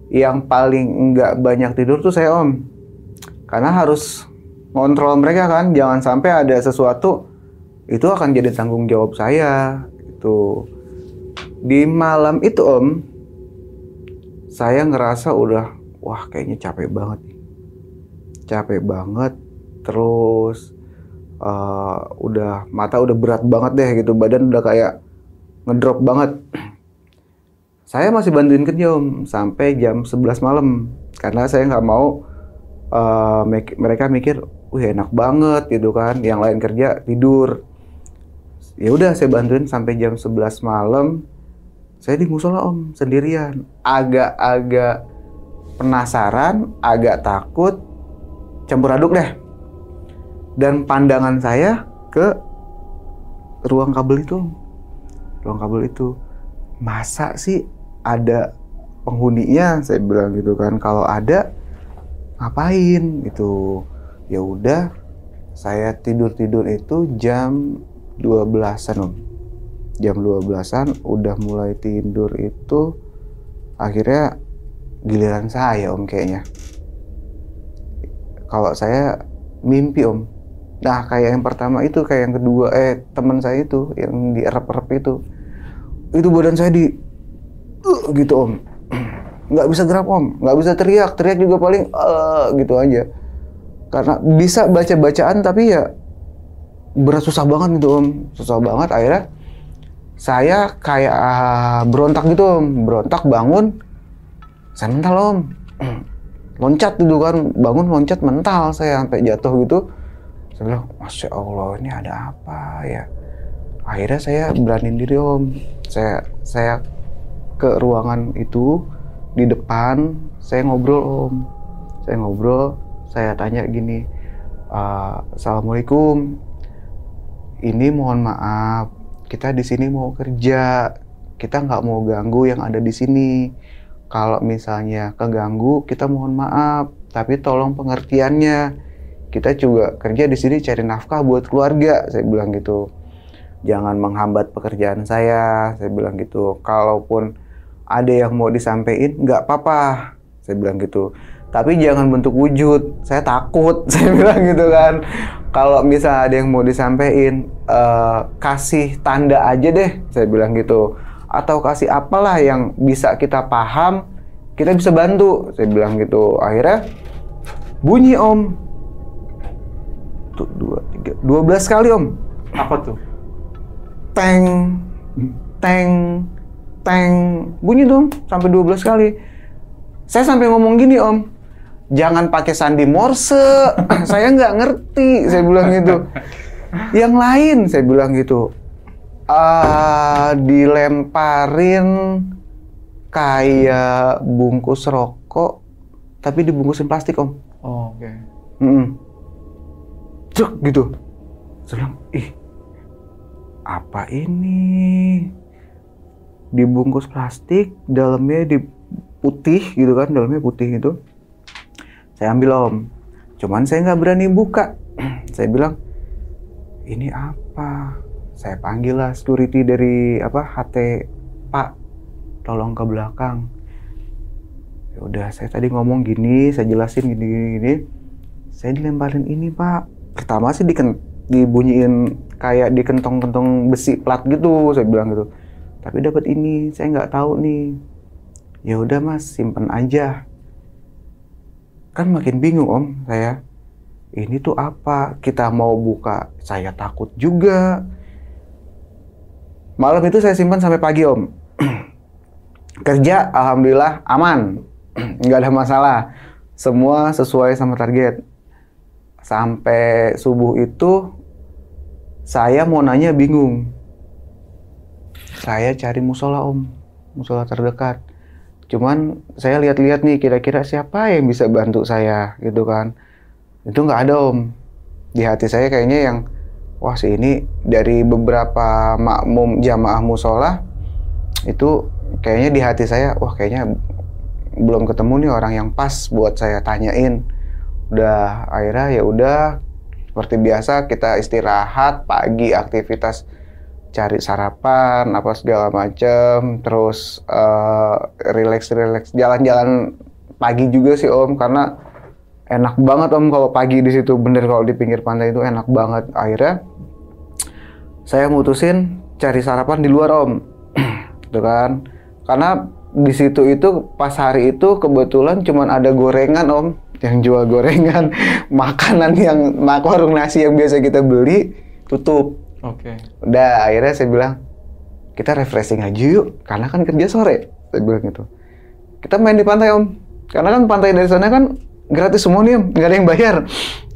yang paling nggak banyak tidur tuh saya om, karena harus ngontrol mereka kan, jangan sampai ada sesuatu itu akan jadi tanggung jawab saya. Itu di malam itu om, saya ngerasa udah wah kayaknya capek banget, terus mata udah berat banget deh gitu, badan udah kayak ngedrop banget. Saya masih bantuin kerja om sampai jam 11 malam karena saya nggak mau mereka mikir, wih enak banget gitu kan, yang lain kerja tidur. Ya udah saya bantuin sampai jam 11 malam. Saya di musola om sendirian, agak penasaran, agak takut, campur aduk deh. Dan pandangan saya ke ruang kabel itu, masa sih ada penghuninya, saya bilang gitu kan. Kalau ada ngapain gitu. Ya udah saya tidur itu jam 12-an om. Jam 12-an udah mulai tidur itu, akhirnya giliran saya om kayaknya. Kalau saya mimpi om. Nah kayak yang pertama itu, kayak yang kedua teman saya itu yang dierep-erep itu badan saya gitu om, nggak bisa gerak om, nggak bisa teriak juga paling gitu aja, karena bisa baca-bacaan tapi ya berat, susah banget gitu om, susah banget. Akhirnya saya kayak berontak gitu om, bangun, saya mental om, loncat gitu kan, bangun loncat mental saya sampai jatuh gitu. Saya bilang, Masya Allah ini ada apa ya. Akhirnya saya beraniin diri om, saya ke ruangan itu di depan, saya ngobrol om, saya tanya gini, Assalamualaikum, ini mohon maaf, kita di sini mau kerja, kita nggak mau ganggu yang ada di sini. Kalau misalnya keganggu, kita mohon maaf, tapi tolong pengertiannya. Kita juga kerja di sini cari nafkah buat keluarga, saya bilang gitu. Jangan menghambat pekerjaan saya bilang gitu. Kalaupun ada yang mau disampaikan, nggak apa-apa, saya bilang gitu. Tapi jangan bentuk wujud, saya takut, saya bilang gitu kan. Kalau misalnya ada yang mau disampaikan, kasih tanda aja deh, saya bilang gitu. Atau kasih apalah yang bisa kita paham, kita bisa bantu, saya bilang gitu. Akhirnya bunyi Om. Tuh, 12 kali Om. Apa tuh? Teng, teng, teng. Bunyi dong, sampai 12 kali. Saya sampai ngomong gini Om, jangan pakai sandi Morse, saya nggak ngerti, saya bilang gitu. Yang lain, saya bilang gitu. Dilemparin kayak bungkus rokok, tapi dibungkusin plastik Om. Oh, oke. Cuk gitu. Saya bilang, apa ini? Dibungkus plastik, dalamnya putih gitu kan, dalamnya putih gitu. Saya ambil Om, cuman saya nggak berani buka. Saya bilang, ini apa? Saya panggil lah security dari HT, Pak, tolong ke belakang. Ya udah, saya tadi ngomong gini, saya jelasin gini. Saya dilemparin ini Pak. Pertama sih dibunyiin kayak di kentong-kentong besi plat gitu, saya bilang gitu. Tapi dapat ini, saya nggak tahu nih. Ya udah Mas, simpen aja. Kan makin bingung Om, saya. Ini tuh apa? Kita mau buka, saya takut juga. Malam itu saya simpan sampai pagi Om. Kerja alhamdulillah aman, nggak ada masalah. Semua sesuai sama target. Sampai subuh itu saya mau nanya bingung. Saya cari musola Om, musola terdekat. Cuman saya lihat-lihat nih kira-kira siapa yang bisa bantu saya gitu kan. Itu nggak ada Om. Di hati saya kayaknya yang wah sih ini dari beberapa makmum jamaah musola itu kayaknya di hati saya wah kayaknya belum ketemu nih orang yang pas buat saya tanyain. Udah akhirnya ya udah seperti biasa kita istirahat pagi, aktivitas cari sarapan apa segala macem, terus relax jalan-jalan pagi juga sih Om, karena enak banget Om kalau pagi di situ, bener kalau di pinggir pantai itu enak banget. Akhirnya saya mutusin cari sarapan di luar Om, gitu kan, karena di situ itu pas hari itu kebetulan cuman ada gorengan Om, yang jual gorengan, makanan yang warung nasi yang biasa kita beli tutup. Oke. Udah akhirnya saya bilang kita refreshing aja yuk, karena kan kerja sore. Saya bilang gitu. Kita main di pantai Om, karena kan pantai dari sana kan gratis semua nih Om, nggak ada yang bayar.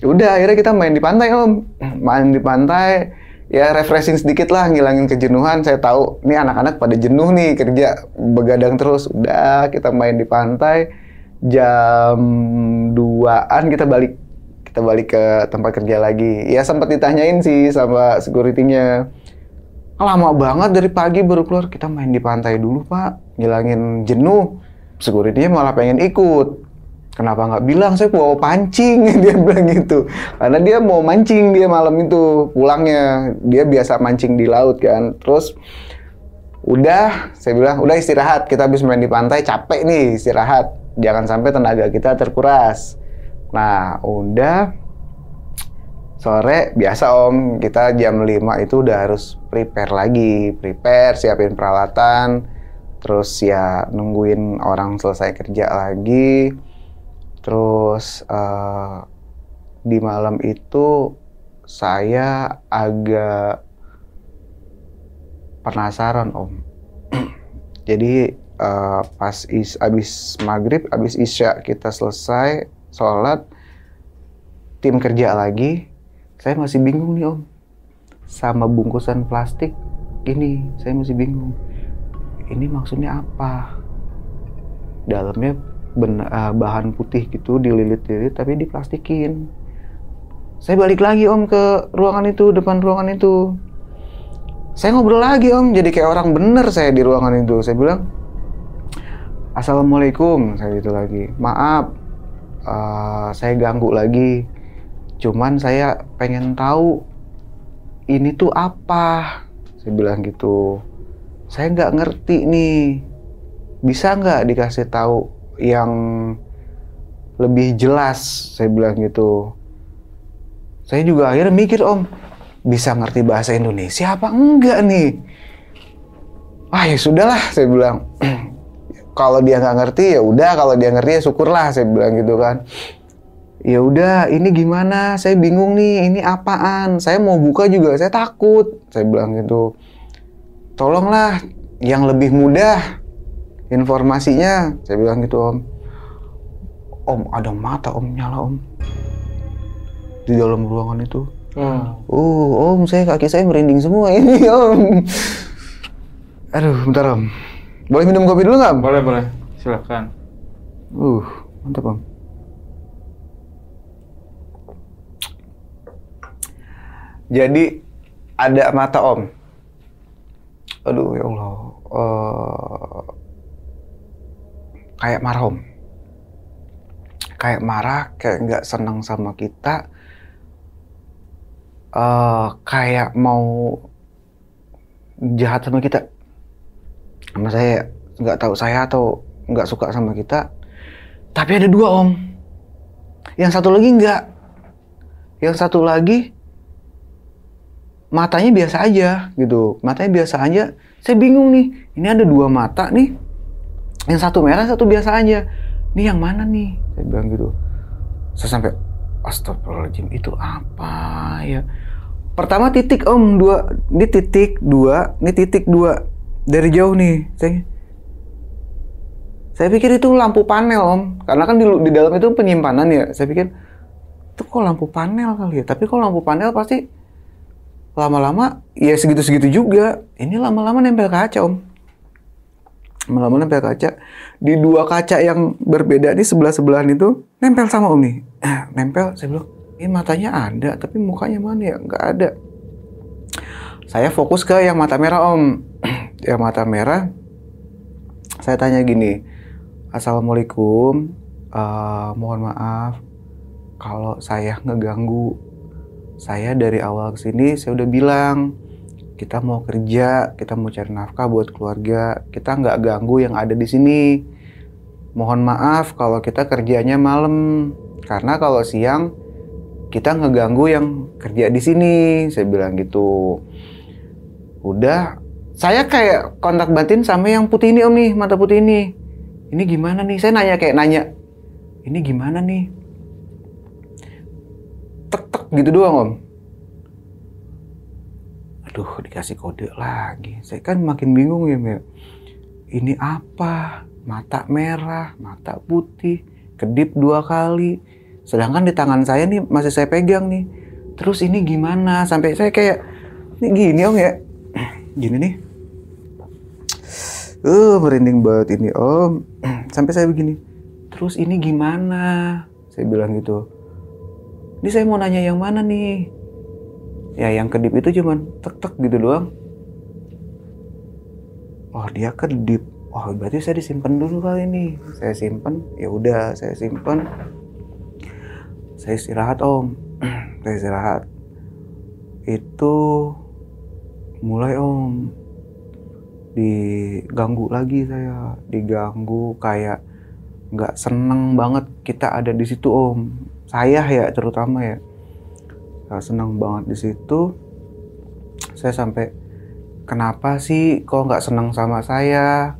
Udah akhirnya kita main di pantai Om, main di pantai. Ya refreshing sedikit lah, ngilangin kejenuhan. Saya tahu nih anak-anak pada jenuh nih kerja begadang terus. Udah kita main di pantai. Jam 2-an kita balik ke tempat kerja lagi. Ya sempat ditanyain sih sama security-nya. Lama banget dari pagi baru keluar. Kita main di pantai dulu Pak, ngilangin jenuh. Security-nya malah pengen ikut. Kenapa nggak bilang, saya bawa pancing, dia bilang gitu. Karena dia mau mancing dia malam itu, pulangnya. Dia biasa mancing di laut kan. Terus, udah, saya bilang, udah istirahat. Kita habis main di pantai, capek nih istirahat. Jangan sampai tenaga kita terkuras. Nah, udah. Sore, biasa Om, kita jam 5 itu udah harus prepare lagi. Prepare, siapin peralatan. Terus ya nungguin orang selesai kerja lagi. Terus di malam itu saya agak penasaran Om. Jadi pas abis maghrib, abis isya kita selesai sholat, tim kerja lagi, saya masih bingung nih Om. Sama bungkusan plastik ini, saya masih bingung. Ini maksudnya apa? Dalamnya bahan putih gitu, dililit-lilit tapi diplastikin. Saya balik lagi om ke ruangan itu, depan ruangan itu. Saya ngobrol lagi om, jadi kayak orang bener saya di ruangan itu. Saya bilang, Assalamualaikum, saya gitu lagi. Maaf, saya ganggu lagi. Cuman saya pengen tahu ini tuh apa. Saya bilang gitu. Saya nggak ngerti nih. Bisa nggak dikasih tahu yang lebih jelas? Saya bilang gitu. Saya juga akhirnya mikir om, bisa ngerti bahasa Indonesia apa enggak nih? Ya sudahlah, saya bilang. Kalau dia nggak ngerti ya udah, kalau dia ngerti ya syukurlah, saya bilang gitu kan. Ya udah, ini gimana? Saya bingung nih, ini apaan? Saya mau buka juga, saya takut. Saya bilang gitu. Tolonglah yang lebih mudah informasinya, saya bilang gitu om. Om, ada mata om nyala om di dalam ruangan itu. Om, kaki saya merinding semua ini om. Aduh, bentar om. Boleh minum kopi dulu nggak? Boleh. Silakan. Mantap om. Jadi ada mata om. Aduh ya Allah. Kayak marah om. Kayak marah, kayak nggak senang sama kita. Kayak mau jahat sama kita. Sama saya, nggak tahu saya atau nggak suka sama kita. Tapi ada dua om. Yang satu lagi nggak. Yang satu lagi matanya biasa aja gitu. Matanya biasa aja. Saya bingung nih. Ini ada dua mata nih. Yang satu merah, satu biasa aja. Ini yang mana nih? Saya bilang gitu. Saya sampai astagfirullahaladzim, itu apa ya? Pertama titik om, dua. Ini titik dua. Ini titik dua. Dari jauh nih, saya pikir itu lampu panel om, karena kan di dalam itu penyimpanan ya. Saya pikir itu kok lampu panel kali ya, tapi kok lampu panel pasti lama-lama ya segitu-segitu juga. Ini lama-lama nempel kaca om, lama-lama nempel kaca. Di dua kaca yang berbeda nih sebelah-sebelahan itu nempel sama om nih, nempel. Saya bilang, ini matanya ada, tapi mukanya mana ya? Nggak ada. Saya fokus ke yang mata merah om. Yang mata merah, saya tanya gini, Assalamualaikum, mohon maaf kalau saya ngeganggu. Saya dari awal kesini saya udah bilang kita mau kerja, kita mau cari nafkah buat keluarga, kita nggak ganggu yang ada di sini. Mohon maaf kalau kita kerjanya malam, karena kalau siang kita ngeganggu yang kerja di sini. Saya bilang gitu. Udah. Saya kayak kontak batin sama yang putih ini om nih, mata putih ini. Ini gimana nih? Saya nanya. Ini gimana nih? Tek gitu doang om. Aduh, dikasih kode lagi. Saya kan makin bingung ya. Ini apa? Mata merah, mata putih, kedip 2 kali. Sedangkan di tangan saya nih masih saya pegang nih. Terus ini gimana? Sampai saya kayak, ini gini om ya. Gini nih. Merinding banget ini om. Sampai saya begini. Terus ini gimana? Saya bilang gitu. Ini saya mau nanya yang mana nih? Ya yang kedip itu cuman tek gitu doang. Oh dia kedip. Oh berarti saya disimpan dulu kali ini. Saya simpan. Ya udah saya simpan. Saya istirahat om. Saya istirahat. Itu mulai om. Diganggu lagi saya, diganggu kayak nggak seneng banget kita ada di situ om. Saya ya terutama ya, nggak seneng banget di situ. Saya sampai kenapa sih kok nggak seneng sama saya?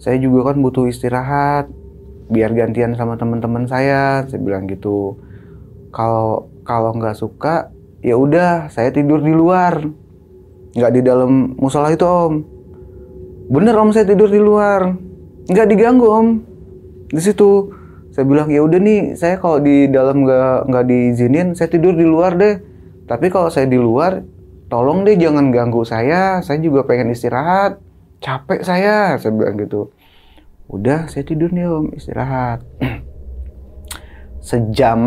Saya juga kan butuh istirahat, biar gantian sama teman-teman saya. Saya bilang gitu. Kalau nggak suka, ya udah saya tidur di luar, nggak di dalam musola itu om. Bener om, saya tidur di luar, nggak diganggu om. Di situ saya bilang ya udah nih, saya kalau di dalam nggak diizinin, saya tidur di luar deh. Tapi kalau saya di luar, tolong deh jangan ganggu saya juga pengen istirahat, capek saya bilang gitu. Udah saya tidur nih om, istirahat. sejam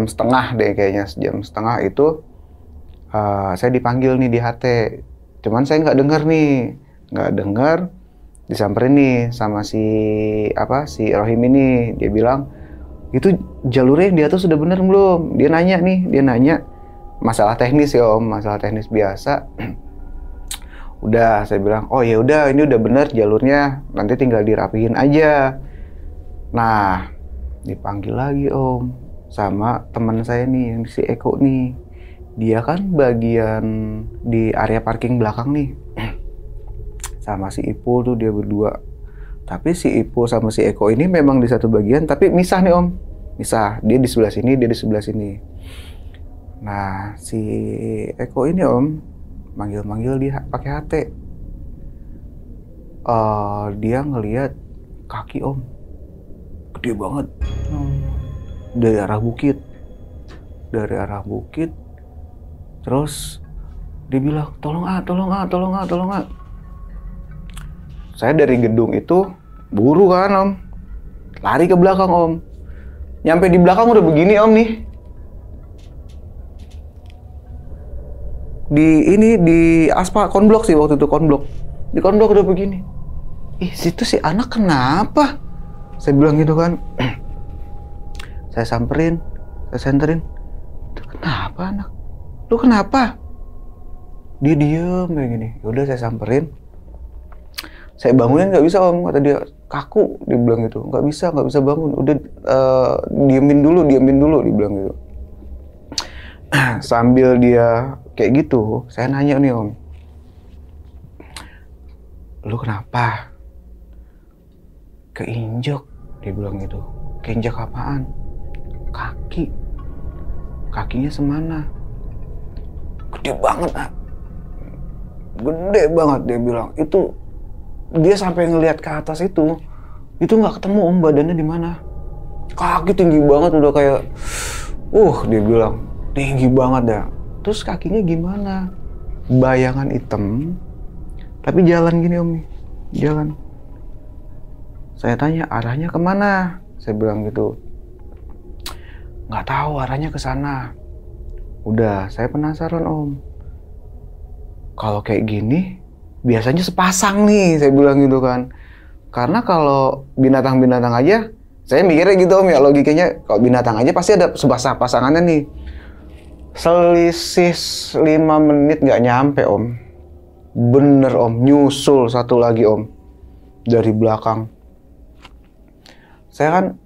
setengah deh kayaknya, sejam setengah itu saya dipanggil nih di HT. Cuman saya nggak dengar, disamperin nih sama si Rohim ini. Dia bilang, itu jalurnya yang di atas sudah bener belum? Dia nanya masalah teknis ya Om, masalah teknis biasa. Udah, saya bilang, oh ya udah, ini udah bener jalurnya, nanti tinggal dirapihin aja. Nah, dipanggil lagi Om sama teman saya nih, yang si Eko nih. Dia kan bagian di area parking belakang nih. Sama si Ipul tuh dia berdua. Tapi si Ipul sama si Eko ini memang di satu bagian, tapi misah nih Om. Misah, dia di sebelah sini, dia di sebelah sini. Nah, si Eko ini Om, manggil-manggil dia pakai HT. Dia ngelihat kaki Om. Gede banget. Dari arah bukit. Terus dia bilang, tolong ah. Saya dari gedung itu buru kan Om, lari ke belakang Om. Nyampe di belakang udah begini Om nih. Di aspal konblok sih waktu itu, di konblok udah begini. Situ si anak kenapa? Saya bilang gitu kan. Saya samperin, saya senterin. Kenapa anak? Lu kenapa? Dia diem kayak gini. Yaudah saya samperin. Saya bangunin nggak bisa Om, kata dia, kaku, dia bilang gitu. Nggak bisa bangun. Udah diemin dulu, dia bilang gitu. Sambil dia kayak gitu, saya nanya nih Om, lu kenapa? Keinjek, dia bilang gitu. Keinjek apaan? Kakinya semana? Gede banget dia bilang. Itu dia sampai ngelihat ke atas itu nggak ketemu Om badannya di mana. Kaki tinggi banget, udah kayak dia bilang tinggi banget ya. Terus kakinya gimana? Bayangan hitam tapi jalan gini Om, jalan. Saya tanya arahnya kemana? Saya bilang gitu. Nggak tahu, arahnya ke sana. Udah, saya penasaran Om. Kalau kayak gini biasanya sepasang nih, saya bilang gitu kan. Karena kalau binatang-binatang aja, saya mikirnya gitu Om ya, logikanya kalau binatang aja pasti ada pasangannya nih. Selisih 5 menit nggak nyampe Om. Bener Om, nyusul satu lagi Om. Dari belakang. Saya kan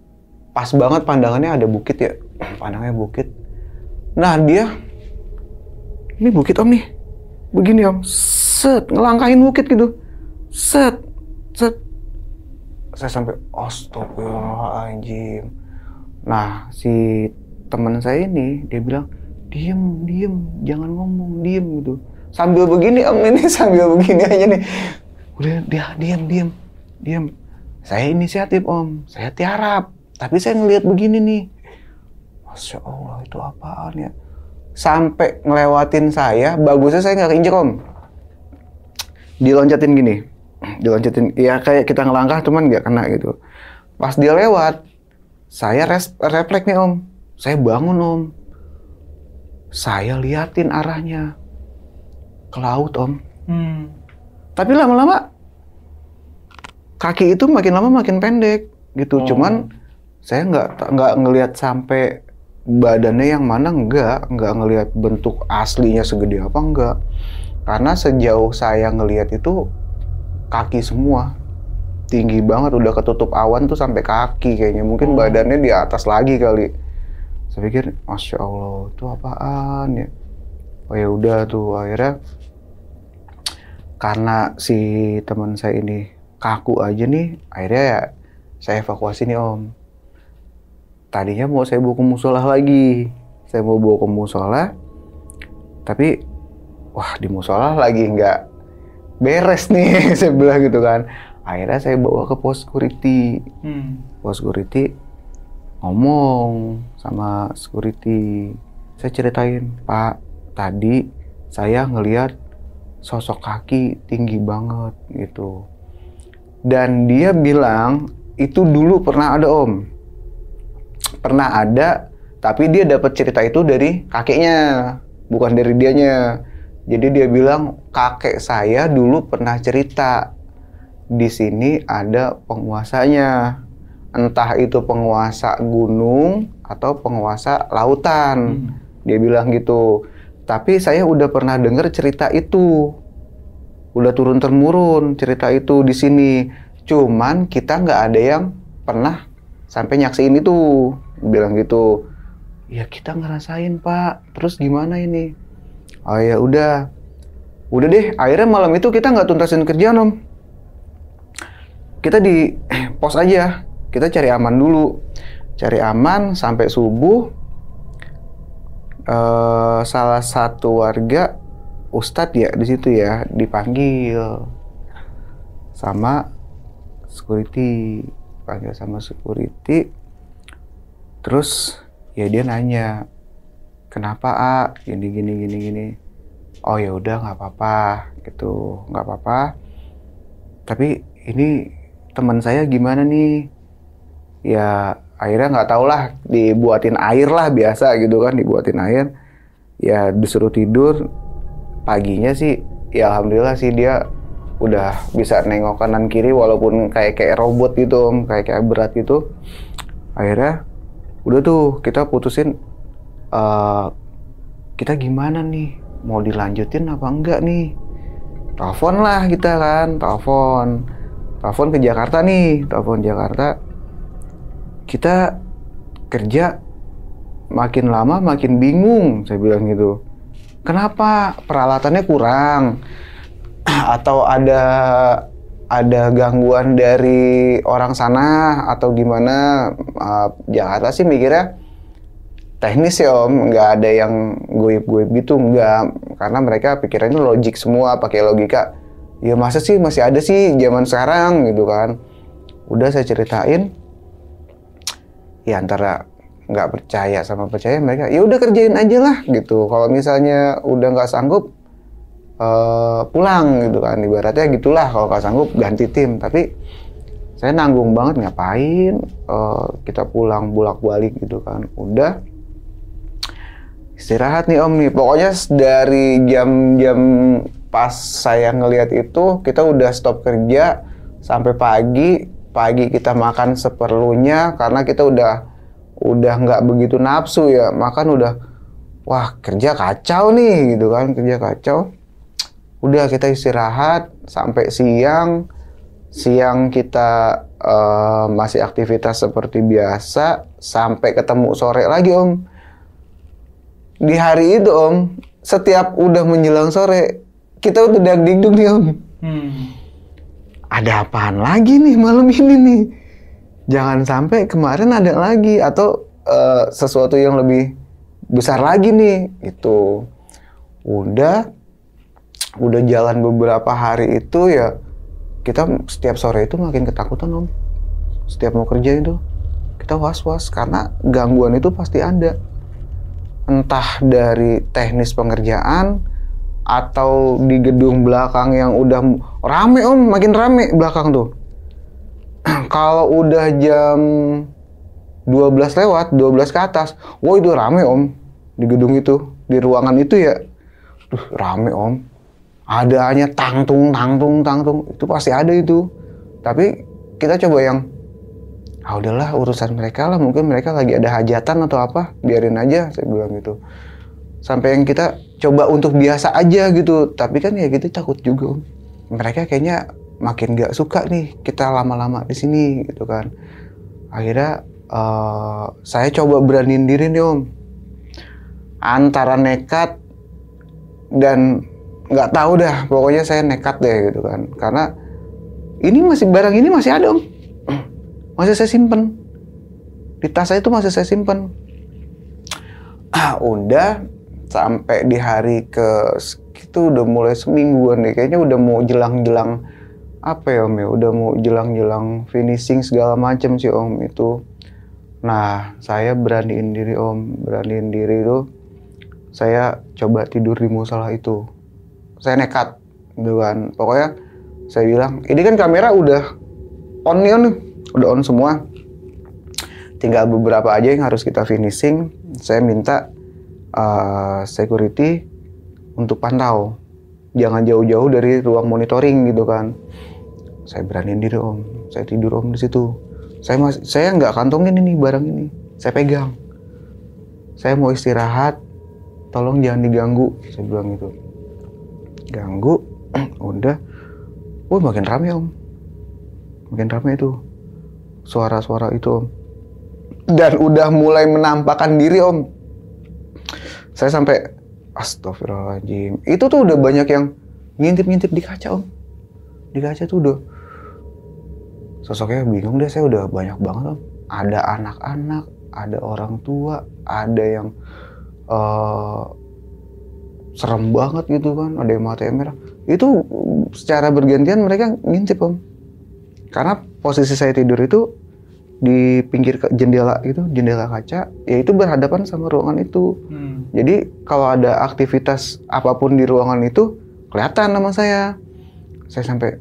pas banget pandangannya ada bukit ya. Pandangnya bukit. Nah dia, ini bukit Om nih. Begini Om, set, ngelangkahin bukit gitu. Set. Saya sampai, astagfirullahaladzim. Nah, si teman saya ini, dia bilang, diem, jangan ngomong, diem gitu. Sambil begini Om ini, sambil begini aja nih. Udah, dia diem. Saya inisiatif Om, saya tiarap. Tapi saya ngelihat begini nih. Masya Allah, itu apaan ya? Sampai ngelewatin saya, bagusnya saya nggak keinjek Om. Diloncatin gini. Ya kayak kita ngelangkah cuman nggak kena gitu. Pas dia lewat, saya refleks nih Om. Saya bangun Om. Saya liatin arahnya ke laut Om. Tapi lama-lama kaki itu makin lama makin pendek gitu. Cuman saya nggak ngelihat sampai badannya yang mana, nggak ngelihat bentuk aslinya segede apa, nggak. Karena sejauh saya ngelihat itu kaki semua, tinggi banget, udah ketutup awan tuh sampai kaki kayaknya. Mungkin badannya di atas lagi kali. Saya pikir, Masya Allah, itu apaan ya? Oh ya udah tuh, akhirnya karena si teman saya ini kaku aja nih, akhirnya ya saya evakuasi nih Om. Tadinya mau saya bawa ke musola lagi. Saya mau bawa ke musola, tapi wah di musola lagi nggak beres nih, saya bilang gitu kan. Akhirnya saya bawa ke pos security. Pos security ngomong sama security. Saya ceritain, Pak, tadi saya ngelihat sosok kaki tinggi banget gitu. Dan dia bilang itu dulu pernah ada Om. pernah ada, tapi dia dapat cerita itu dari kakeknya, bukan dari dianya. Jadi dia bilang, kakek saya dulu pernah cerita di sini ada penguasanya, entah itu penguasa gunung atau penguasa lautan. Dia bilang gitu. Tapi saya udah pernah dengar cerita itu, udah turun temurun cerita itu di sini. Cuman kita nggak ada yang pernah sampai nyaksiin itu. Bilang gitu. Ya kita ngerasain Pak. Terus gimana ini? Oh ya udah deh. Akhirnya malam itu kita nggak tuntasin kerjaan Om. Kita di pos aja. Kita cari aman dulu. Cari aman sampai subuh. Salah satu warga Ustadz ya di situ ya dipanggil sama security, terus ya dia nanya, kenapa gini. Oh ya udah nggak apa-apa gitu, nggak apa-apa. Tapi ini teman saya gimana nih? Ya akhirnya nggak tau lah, dibuatin air lah biasa gitu kan, dibuatin air. Ya disuruh tidur. Paginya sih, ya alhamdulillah sih dia udah bisa nengok kanan kiri walaupun kayak robot gitu Om, kayak berat gitu. Akhirnya udah tuh kita putusin kita gimana nih, mau dilanjutin apa enggak nih? Telepon lah kita kan, telepon ke Jakarta nih, telepon Jakarta. Kita kerja makin lama makin bingung, saya bilang gitu. Kenapa? Peralatannya kurang atau ada gangguan dari orang sana atau gimana? Jakarta sih mikirnya teknis ya Om, nggak ada yang goib-goib gitu, nggak. Karena mereka pikirannya logik semua, pakai logika. Ya masa sih masih ada sih zaman sekarang gitu kan. Udah saya ceritain, ya antara nggak percaya sama percaya, mereka ya udah kerjain aja lah gitu. Kalau misalnya udah nggak sanggup pulang gitu kan, ibaratnya gitulah. Kalau nggak sanggup ganti tim. Tapi saya nanggung banget, ngapain kita pulang bolak-balik gitu kan. Udah istirahat nih Om nih. Pokoknya dari jam pas saya ngelihat itu kita udah stop kerja sampai pagi kita makan seperlunya karena kita udah nggak begitu nafsu ya, makan udah, wah kerja kacau nih gitu kan, kerja kacau. Udah kita istirahat sampai siang kita masih aktivitas seperti biasa sampai ketemu sore lagi Om. Di hari itu Om, setiap udah menjelang sore kita udah dag-digdug nih Om. Ada apaan lagi nih malam ini nih? Jangan sampai kemarin ada lagi atau sesuatu yang lebih besar lagi nih itu. Udah jalan beberapa hari itu ya kita setiap sore itu makin ketakutan Om. Setiap mau kerja itu kita was-was karena gangguan itu pasti ada. Entah dari teknis pengerjaan atau di gedung belakang yang udah rame Om, makin rame belakang tuh. Kalau udah jam 12 lewat, 12 ke atas, wah itu rame Om. Di gedung itu, di ruangan itu ya, rame Om. Ada hanya tangtung, itu pasti ada itu. Tapi kita coba yang, udahlah urusan mereka lah, mungkin mereka lagi ada hajatan atau apa, biarin aja, saya bilang gitu. Sampai yang kita coba untuk biasa aja gitu, tapi kan ya gitu takut juga Om. Mereka kayaknya makin gak suka nih kita lama-lama di sini gitu kan. Akhirnya saya coba beraniin diri nih Om, antara nekat dan nggak tahu dah, pokoknya saya nekat deh gitu kan. Karena ini barang ini masih ada Om, masih saya simpen di tas saya itu, masih saya simpen. Udah sampai di hari itu udah mulai semingguan deh, kayaknya udah mau jelang apa ya Om ya, udah mau jelang finishing segala macam sih Om itu. Nah saya beraniin diri Om, itu saya coba tidur di musola itu. Saya nekat gitu kan, pokoknya saya bilang ini kan kamera udah on nih, udah on semua. tinggal beberapa aja yang harus kita finishing. Saya minta security untuk pantau, jangan jauh-jauh dari ruang monitoring gitu kan. Saya beraniin diri Om, saya tidur Om di situ. Saya nggak kantongin ini barang ini, saya pegang. Saya mau istirahat, tolong jangan diganggu, saya bilang gitu. Ganggu, udah, makin rame Om, makin rame itu, suara-suara itu Om. Dan udah mulai menampakkan diri Om. Saya sampai, astagfirullahaladzim, itu tuh udah banyak yang ngintip-ngintip di kaca Om. Di kaca tuh udah, sosoknya bingung deh, saya udah banyak banget Om. Ada anak-anak, ada orang tua, ada yang serem banget gitu kan, ada yang matanya merah. Itu secara bergantian mereka ngintip Om. Karena posisi saya tidur itu di pinggir jendela gitu, jendela kaca, ya itu berhadapan sama ruangan itu. Jadi kalau ada aktivitas apapun di ruangan itu kelihatan sama saya. Saya sampai,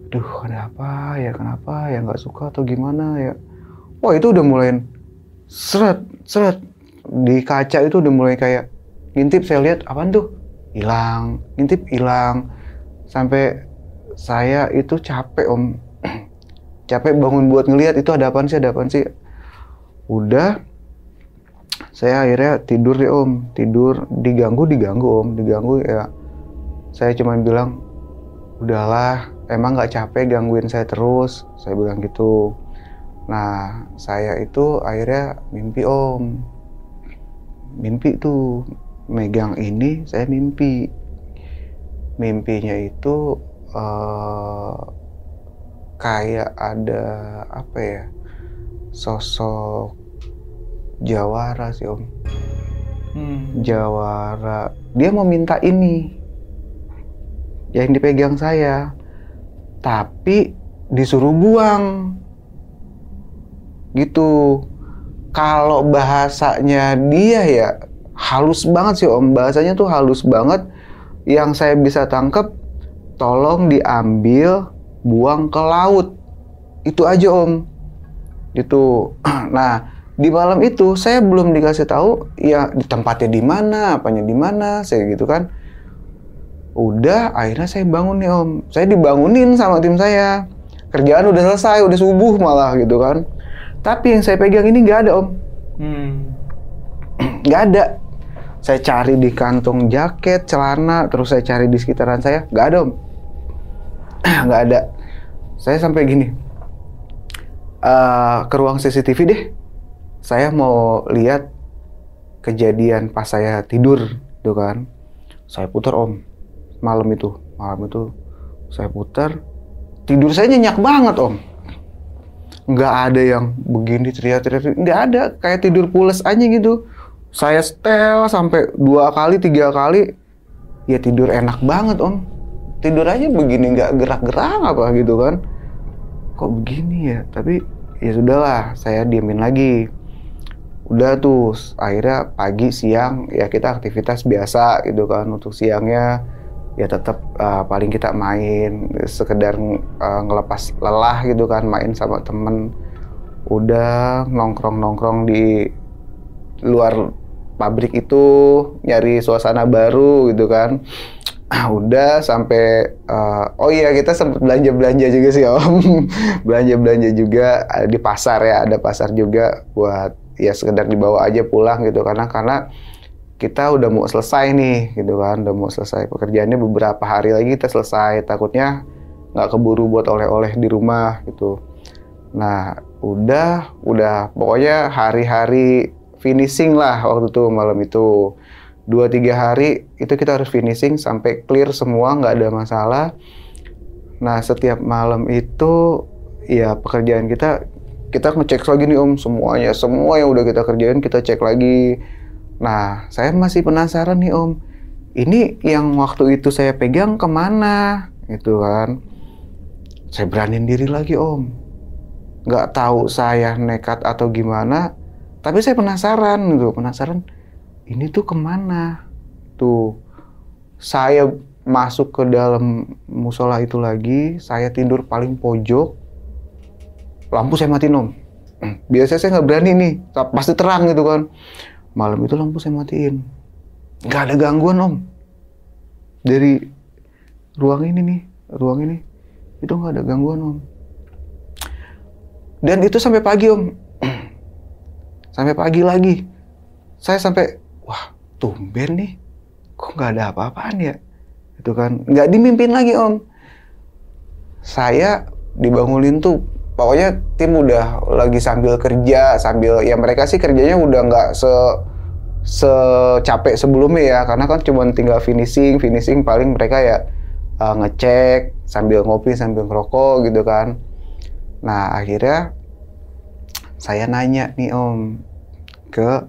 aduh ada apa ya, kenapa ya, nggak suka atau gimana ya. Wah itu udah mulai seret di kaca itu udah mulai kayak ngintip. Saya lihat apaan tuh, hilang, ngintip hilang. Sampai saya itu capek Om. Capek bangun buat ngelihat itu ada apaan sih. Udah, saya akhirnya tidur deh Om. Tidur, diganggu Om. Diganggu ya, saya cuma bilang, udahlah, emang gak capek gangguin saya terus. Saya bilang gitu. Nah, saya itu akhirnya mimpi Om. Mimpi tuh, megang ini, saya mimpi. Mimpinya itu kayak ada apa ya, sosok jawara sih Om. Jawara, dia mau minta ini yang dipegang saya, tapi disuruh buang gitu. Kalau bahasanya dia ya halus banget sih Om, bahasanya tuh halus banget. Yang saya bisa tangkep, tolong diambil, buang ke laut. Itu aja Om. Gitu. Nah, di malam itu saya belum dikasih tahu ya di tempatnya di mana, apanya di mana, saya gitu kan. Udah, akhirnya saya bangun nih Om. Saya dibangunin sama tim saya. Kerjaan udah selesai, udah subuh malah gitu kan. Tapi yang saya pegang ini nggak ada Om. Nggak ada. Saya cari di kantong jaket, celana, terus saya cari di sekitaran saya, nggak ada Om. Nggak ada. Saya sampai gini, ke ruang CCTV deh. Saya mau lihat kejadian pas saya tidur, gitu kan. Saya putar Om, malam itu saya putar. Tidur saya nyenyak banget Om. Nggak ada yang begini teriak-teriak, nggak ada, kayak tidur pules aja gitu. Saya setel sampai 2 kali, 3 kali, ya tidur enak banget Om. Tidur aja begini, nggak gerak-gerak apa gitu kan. Kok begini ya? Tapi ya sudahlah, saya diemin lagi. Udah tuh, akhirnya pagi, siang, ya kita aktivitas biasa gitu kan. Untuk siangnya, ya tetap paling kita main, sekedar ngelepas lelah gitu kan, main sama temen. Udah nongkrong-nongkrong di luar pabrik itu, nyari suasana baru gitu kan. Udah sampai oh iya, kita sempat belanja juga sih Om. belanja juga di pasar ya, ada pasar juga buat ya sekedar dibawa aja pulang gitu, karena kita udah mau selesai nih gitu kan, udah mau selesai pekerjaannya, beberapa hari lagi kita selesai, takutnya nggak keburu buat oleh-oleh di rumah gitu. Nah udah pokoknya hari-hari finishing lah waktu itu, malam itu 2-3 hari itu kita harus finishing sampai clear semua, nggak ada masalah. Nah setiap malam itu ya pekerjaan kita ngecek lagi nih Om, semua yang udah kita kerjain kita cek lagi. Nah saya masih penasaran nih Om, ini yang waktu itu saya pegang kemana gitu kan. Saya beraniin diri lagi Om, nggak tahu saya nekat atau gimana, tapi saya penasaran gitu, ini tuh kemana tuh. Saya masuk ke dalam musola itu lagi, saya tidur paling pojok, lampu saya matiin Om. Biasanya saya nggak berani nih, pasti terang gitu kan. Malam itu lampu saya matiin. Nggak ada gangguan Om. Dari ruang ini itu nggak ada gangguan Om. Dan itu sampai pagi Om. Sampai pagi lagi. Saya sampai, wah tumben nih, kok nggak ada apa-apaan ya? Itu kan, nggak dimimpin lagi Om. Saya dibangunin tuh, pokoknya tim udah lagi sambil kerja, ya mereka sih kerjanya udah nggak secapek sebelumnya ya, karena kan cuma tinggal finishing paling mereka ya ngecek sambil ngopi sambil ngerokok gitu kan. Nah akhirnya saya nanya nih Om ke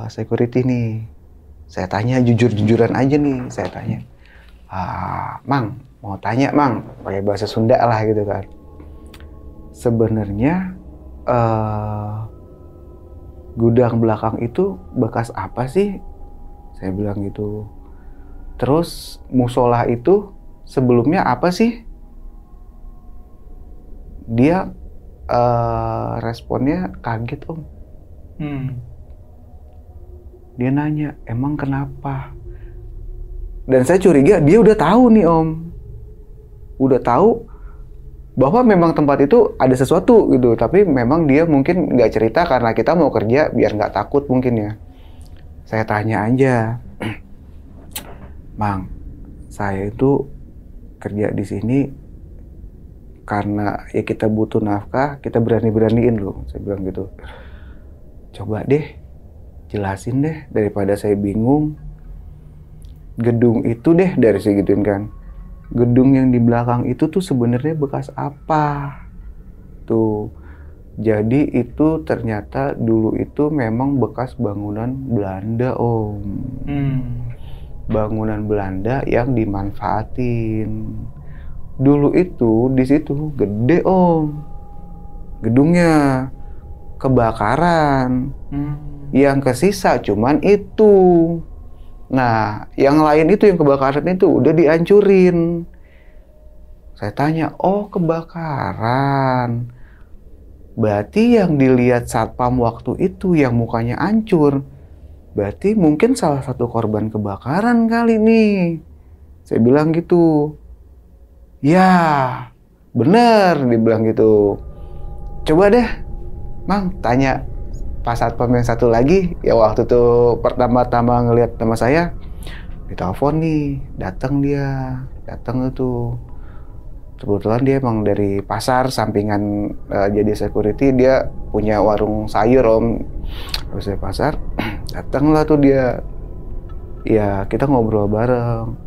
security nih, saya tanya jujur-jujuran aja nih, saya tanya, Mang, mau tanya Mang, pakai bahasa Sunda lah gitu kan. Sebenarnya gudang belakang itu bekas apa sih? Saya bilang gitu. Terus musola itu sebelumnya apa sih? Dia responnya kaget Om. Dia nanya, emang kenapa? Dan saya curiga dia udah tahu nih Om. Udah tahu bahwa memang tempat itu ada sesuatu gitu, tapi memang dia mungkin nggak cerita karena kita mau kerja biar nggak takut mungkin ya. Saya tanya aja, Mang, saya itu kerja di sini karena ya kita butuh nafkah, kita berani-beraniin loh, saya bilang gitu. Coba deh, jelasin deh daripada saya bingung. Gedung itu deh dari segituin kan. Gedung yang di belakang itu tuh sebenarnya bekas apa? Tuh. Jadi itu ternyata dulu itu memang bekas bangunan Belanda, Om. Bangunan Belanda yang dimanfaatin. Dulu itu di situ gede, Om. Gedungnya kebakaran. Yang kesisa cuman itu. Nah, yang lain itu yang kebakaran itu udah dihancurin. Saya tanya, oh kebakaran. Berarti yang dilihat satpam waktu itu yang mukanya hancur, berarti mungkin salah satu korban kebakaran kali nih. Saya bilang gitu. Ya, bener, dibilang gitu. Coba deh, Mang, tanya Pak Satpam yang satu lagi, ya waktu itu pertama-tama ngelihat nama saya, ditelepon nih, datang itu. Kebetulan dia emang dari pasar, sampingan jadi security, dia punya warung sayur Om. Habis dari pasar, datanglah tuh dia. Ya kita ngobrol bareng.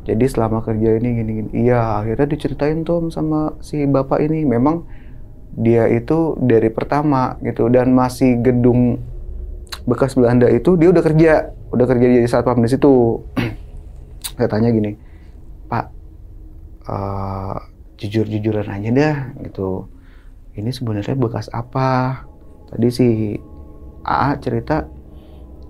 Jadi selama kerja ini gini-gini. Iya, akhirnya diceritain tuh sama si bapak ini, memang dia itu dari pertama gitu, dan masih gedung bekas Belanda itu dia udah kerja jadi satpam di situ. Saya tanya gini, Pak, jujur-jujuran aja dah gitu, ini sebenarnya bekas apa? Tadi si AA cerita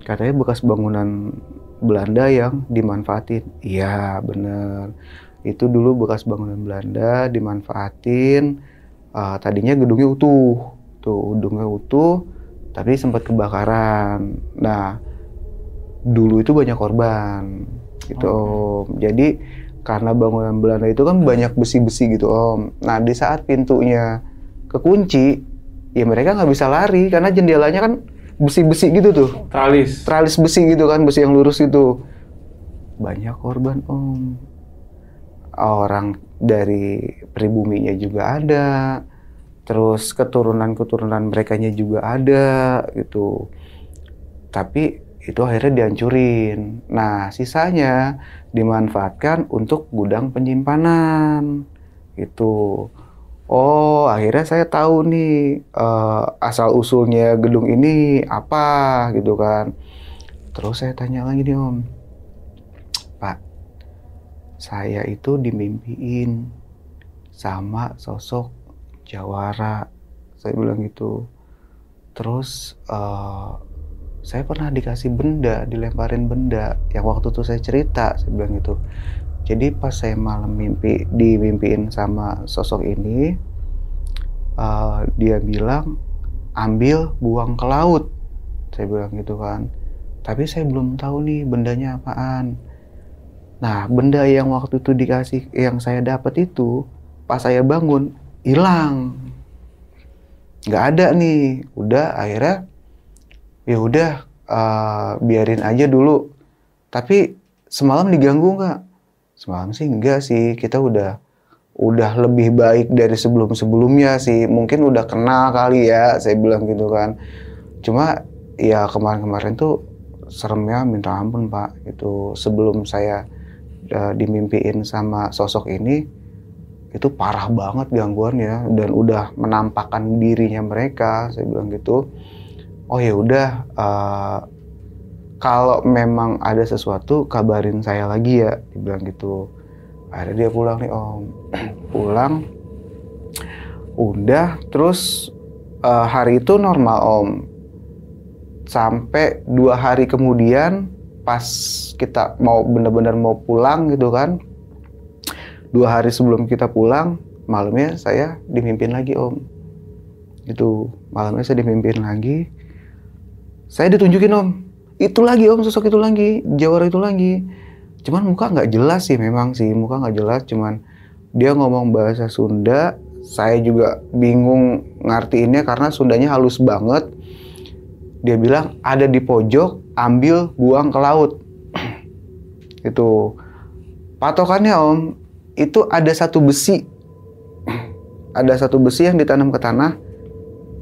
katanya bekas bangunan Belanda yang dimanfaatin. Iya bener, itu dulu bekas bangunan Belanda dimanfaatin. Tadinya gedungnya utuh, tapi sempat kebakaran. Nah, dulu itu banyak korban, gitu Om. Jadi karena bangunan Belanda itu kan banyak besi-besi gitu Om. Nah, di saat pintunya kekunci, ya mereka nggak bisa lari karena jendelanya kan besi-besi gitu tuh. Tralis besi gitu kan, besi yang lurus itu. Banyak korban Om. Orang dari pribuminya juga ada, terus keturunan merekanya juga ada gitu. Tapi itu akhirnya dihancurin. Nah, sisanya dimanfaatkan untuk gudang penyimpanan gitu. Oh, akhirnya saya tahu nih asal usulnya gedung ini apa gitu kan. Terus saya tanya lagi nih Om, Pak, saya itu dimimpiin sama sosok jawara, saya bilang gitu. Terus saya pernah dikasih benda, dilemparin benda yang waktu itu saya cerita, saya bilang gitu. Jadi pas saya malam dimimpiin sama sosok ini, dia bilang ambil buang ke laut. Saya bilang gitu kan. Tapi saya belum tahu nih bendanya apaan. Nah, benda yang waktu itu dikasih, yang saya dapat itu, pas saya bangun, hilang. Nggak ada nih. Udah, akhirnya, ya udah, biarin aja dulu. Tapi semalam diganggu nggak? Semalam sih enggak sih. Kita udah lebih baik dari sebelum-sebelumnya sih. Mungkin udah kenal kali ya, saya bilang gitu kan. Cuma ya kemarin-kemarin tuh seremnya minta ampun Pak. Itu sebelum saya dimimpiin sama sosok ini, itu parah banget gangguannya dan udah menampakkan dirinya mereka. Saya bilang gitu. Oh ya udah, kalau memang ada sesuatu kabarin saya lagi ya, dibilang gitu. Akhirnya dia pulang nih Om. Pulang, udah, terus hari itu normal Om. Sampai 2 hari kemudian, pas kita mau benar-benar mau pulang gitu kan, 2 hari sebelum kita pulang, malamnya saya dimimpin lagi Om. Itu malamnya saya dimimpin lagi. Saya ditunjukin Om. Itu lagi Om, sosok itu lagi, jawara itu lagi. Cuman muka nggak jelas sih, memang sih muka nggak jelas. Cuman dia ngomong bahasa Sunda, saya juga bingung ngartiinnya karena Sundanya halus banget. Dia bilang ada di pojok, ambil buang ke laut. Itu patokannya Om, itu ada satu besi, ada satu besi yang ditanam ke tanah,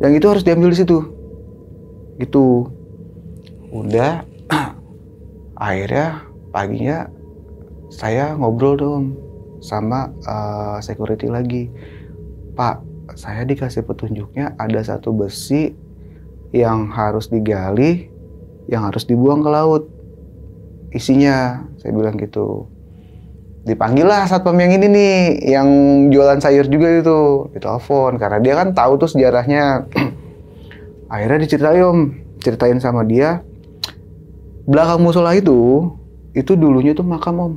yang itu harus diambil di situ. Gitu. Udah, akhirnya paginya saya ngobrol dong sama security lagi. Pak, saya dikasih petunjuknya ada satu besi yang harus digali, yang harus dibuang ke laut. Isinya, saya bilang gitu. Dipanggil lah satpam yang ini nih, yang jualan sayur juga itu. Ditelepon, karena dia kan tahu tuh sejarahnya. Akhirnya ceritain sama dia. Belakang musola itu dulunya tuh makam Om.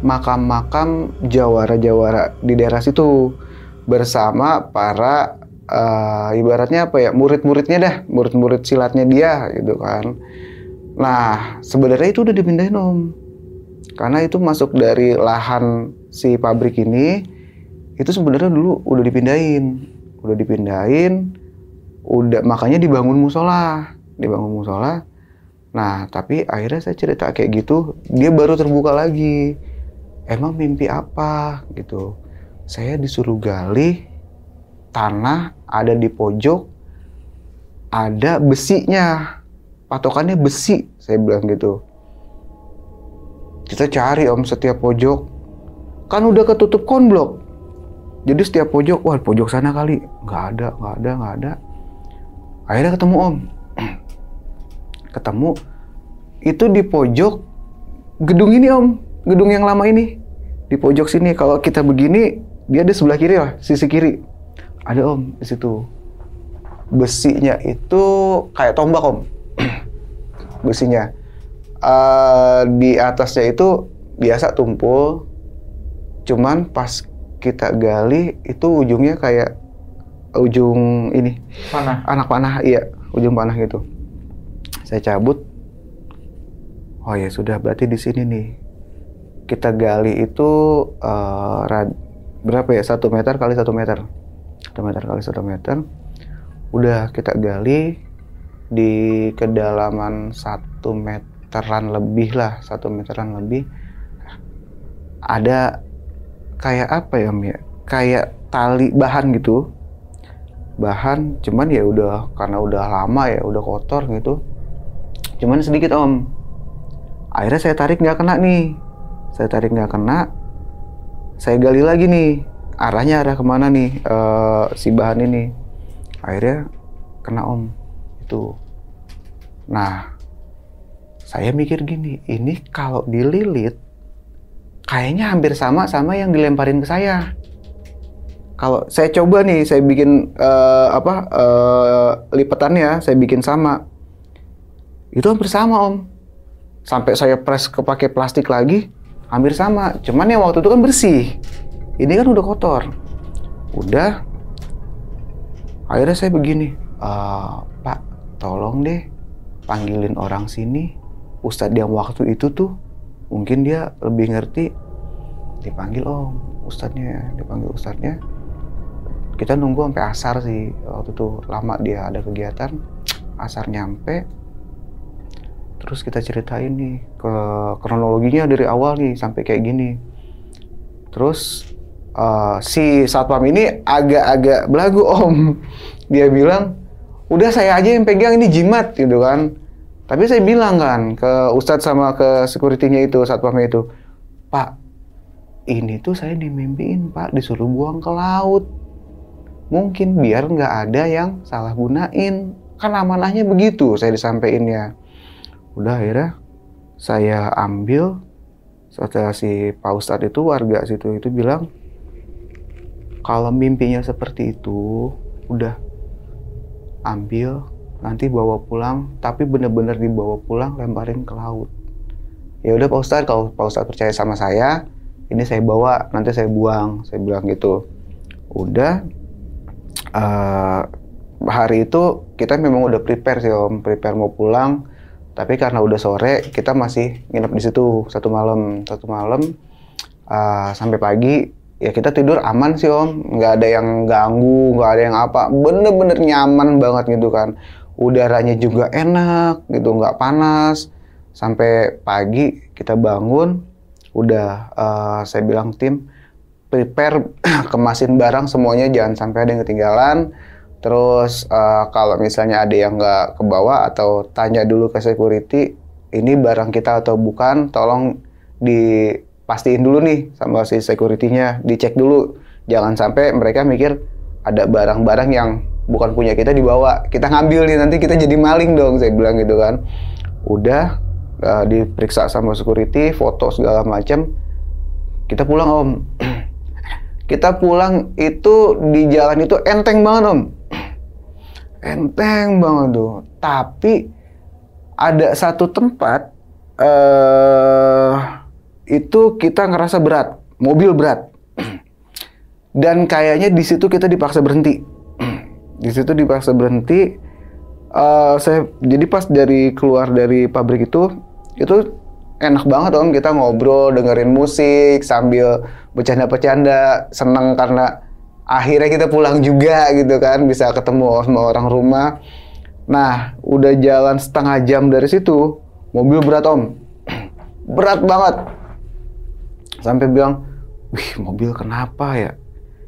Makam-makam jawara-jawara di daerah situ bersama para ibaratnya apa ya, murid-muridnya dah, murid-murid silatnya dia gitu kan. Nah, sebenarnya itu udah dipindahin Om. Karena itu masuk dari lahan si pabrik ini, itu sebenarnya dulu udah dipindahin. Udah makanya dibangun musola. Nah, tapi akhirnya saya cerita kayak gitu, dia baru terbuka lagi. Emang mimpi apa gitu. Saya disuruh gali tanah, ada di pojok, ada besinya. Patokannya besi, saya bilang gitu. Kita cari Om setiap pojok. Kan udah ketutup konblok. Jadi setiap pojok, wah pojok sana kali. Nggak ada. Akhirnya ketemu Om. Ketemu itu di pojok gedung ini Om, gedung yang lama ini di pojok sini. Kalau kita begini, dia di sebelah kiri lah, sisi kiri ada Om di situ. Besinya itu kayak tombak Om. Besinya di atasnya itu biasa tumpul, cuman pas kita gali itu ujungnya kayak ujung ini panah, anak panah, iya ujung panah gitu. Saya cabut. Oh ya sudah, berarti di sini nih. Kita gali itu berapa ya? 1 meter kali 1 meter. 1 meter kali 1 meter. Udah kita gali di kedalaman 1 meteran lebih lah, 1 meteran lebih. Ada kayak apa ya, Om ya? Kayak tali bahan gitu. Bahan, cuman ya udah karena udah lama ya, udah kotor gitu. Cuman sedikit Om. Akhirnya saya tarik nggak kena nih. Saya gali lagi nih. Arahnya arah kemana nih si bahan ini. Akhirnya kena Om. Itu. Nah, saya mikir gini. Ini kalau dililit, kayaknya hampir sama yang dilemparin ke saya. Kalau saya coba nih, saya bikin lipetannya, saya bikin sama. Itu hampir sama Om. Sampai saya press pakai plastik lagi, hampir sama. Cuman yang waktu itu kan bersih. Ini kan udah kotor. Udah. Akhirnya saya begini, Pak, tolong deh panggilin orang sini. Ustadz yang waktu itu tuh mungkin dia lebih ngerti. Dipanggil om, ustadznya, dipanggil ustadznya. Kita nunggu sampai asar sih, waktu itu lama dia ada kegiatan. Asar nyampe, terus kita ceritain nih ke kronologinya dari awal nih sampai kayak gini. Terus si satpam ini agak-agak belagu om. Dia bilang, udah saya aja yang pegang, ini jimat gitu kan. Tapi saya bilang kan ke ustadz sama ke security-nya itu, satpamnya itu, Pak, ini tuh saya dimimpiin Pak, disuruh buang ke laut. Mungkin biar nggak ada yang salah gunain. Kan amanahnya begitu, saya disampaikannya. Udah akhirnya saya ambil. Setelah si Pak Ustadz itu, warga situ itu bilang, kalau mimpinya seperti itu, udah ambil, nanti bawa pulang, tapi bener-bener dibawa pulang, lemparin ke laut. Ya udah Pak Ustadz, kalau Pak Ustadz percaya sama saya, ini saya bawa, nanti saya buang, saya bilang gitu. Udah. Hari itu kita memang udah prepare sih om, prepare mau pulang, tapi karena udah sore kita masih nginep di situ satu malam sampai pagi. Ya kita tidur aman sih om, nggak ada yang ganggu, nggak ada yang apa, bener-bener nyaman banget gitu kan. Udaranya juga enak gitu, nggak panas. Sampai pagi kita bangun, udah saya bilang tim, prepare kemasin barang semuanya, jangan sampai ada yang ketinggalan. Terus kalau misalnya ada yang nggak kebawa atau tanya dulu ke security, ini barang kita atau bukan, tolong dipastiin dulu nih sama si security-nya, dicek dulu. Jangan sampai mereka mikir ada barang-barang yang bukan punya kita dibawa, kita ngambil nih, nanti kita jadi maling dong, saya bilang gitu kan. Udah diperiksa sama security, foto segala macam, kita pulang om. Kita pulang itu di jalan itu enteng banget om. Enteng banget tuh. Tapi ada satu tempat itu kita ngerasa berat, mobil berat. Dan kayaknya di situ kita dipaksa berhenti. Di situ dipaksa berhenti. Jadi pas keluar dari pabrik itu enak banget om, kita ngobrol, dengerin musik, sambil bercanda-bercanda, seneng karena akhirnya kita pulang juga gitu kan, bisa ketemu sama orang rumah. Nah, udah jalan setengah jam dari situ, mobil berat om, berat banget. Sampai bilang, wih mobil kenapa ya?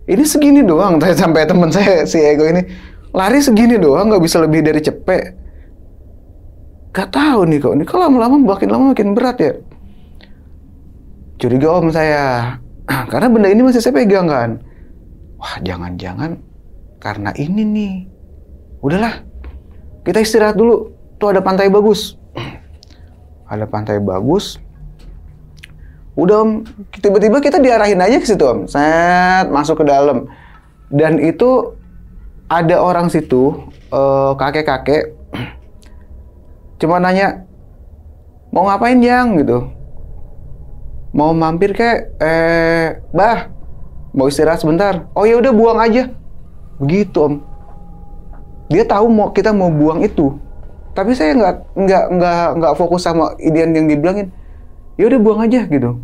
Ini segini doang, sampai temen saya, si Ego ini, lari segini doang, nggak bisa lebih dari cepet. Gak tahu nih kok, ini kalau lama-lama makin berat ya. Curiga om saya, karena benda ini masih saya pegang kan. Wah jangan-jangan karena ini nih. Udahlah, kita istirahat dulu. Tuh ada pantai bagus. Ada pantai bagus. Udah om, tiba-tiba kita diarahin aja ke situ om. Set, masuk ke dalam. Dan itu ada orang situ, kakek-kakek. Cuma nanya, mau ngapain Jang gitu? Mau mampir kek? Bah, mau istirahat sebentar. Oh ya udah buang aja. Begitu om. Dia tahu kita mau buang itu. Tapi saya nggak fokus sama idean yang dibilangin. Ya udah buang aja gitu.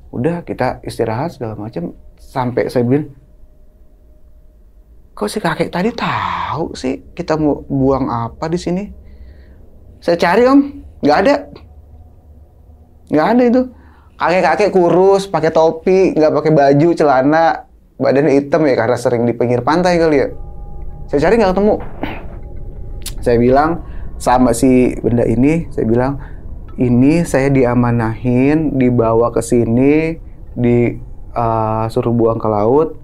Udah kita istirahat segala macam sampai saya bilang, kok si kakek tadi tahu sih kita mau buang apa di sini? Saya cari om, nggak ada itu. Kakek-kakek kurus, pakai topi, nggak pakai baju, celana, badannya hitam ya karena sering di pinggir pantai kali ya. Saya cari nggak ketemu. Saya bilang sama si benda ini, saya bilang ini saya diamanahin, dibawa ke sini, suruh buang ke laut.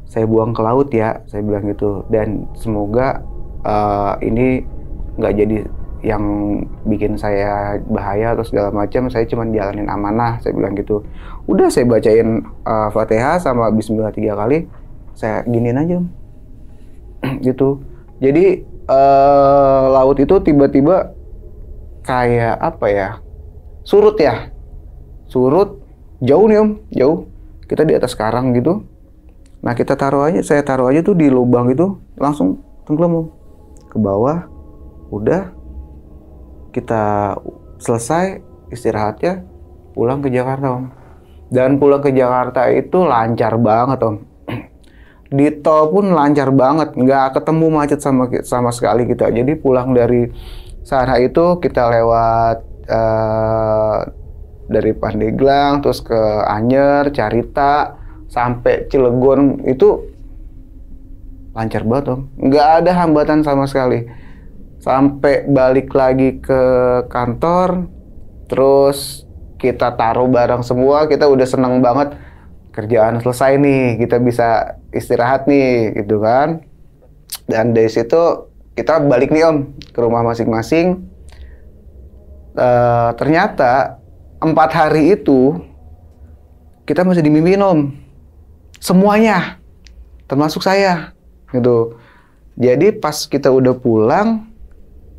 Saya buang ke laut ya, saya bilang gitu. Dan semoga ini nggak jadi yang bikin saya bahaya atau segala macam. Saya cuma jalanin amanah, saya bilang gitu. Udah saya bacain Fatihah sama Bismillah 3 kali, saya giniin aja gitu. Jadi laut itu tiba-tiba kayak apa ya, surut jauh nih om, jauh. Kita di atas karang gitu, Nah saya taruh aja tuh di lubang itu, langsung tenggelam Om. Ke bawah, udah kita selesai istirahatnya, pulang ke Jakarta Om. Dan pulang ke Jakarta itu lancar banget Om. Di tol pun lancar banget, nggak ketemu macet sama sekali kita. Jadi pulang dari sana itu kita lewat dari Pandeglang, terus ke Anyer, Carita, sampai Cilegon itu lancar banget Om. Nggak ada hambatan sama sekali. Sampai balik lagi ke kantor, terus kita taruh barang semua, kita udah seneng banget. Kerjaan selesai nih, kita bisa istirahat nih, gitu kan. Dan dari situ kita balik nih Om, ke rumah masing-masing. Ternyata 4 hari itu, kita masih dimimpiin Om. Semuanya, termasuk saya, gitu. Jadi pas kita udah pulang,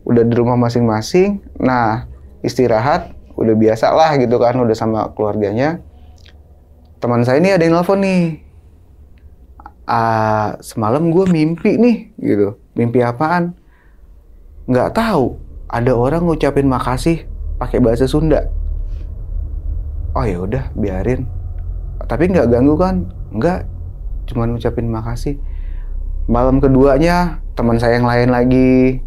udah di rumah masing-masing, nah istirahat, udah biasa lah gitu kan, udah sama keluarganya. Teman saya ini ada yang nelfon nih. Semalam gue mimpi nih, gitu. Mimpi apaan? Nggak tahu. Ada orang ngucapin makasih pakai bahasa Sunda. Oh ya udah, biarin. Tapi nggak ganggu kan? Nggak. Cuman ngucapin makasih. Malam keduanya teman saya yang lain lagi,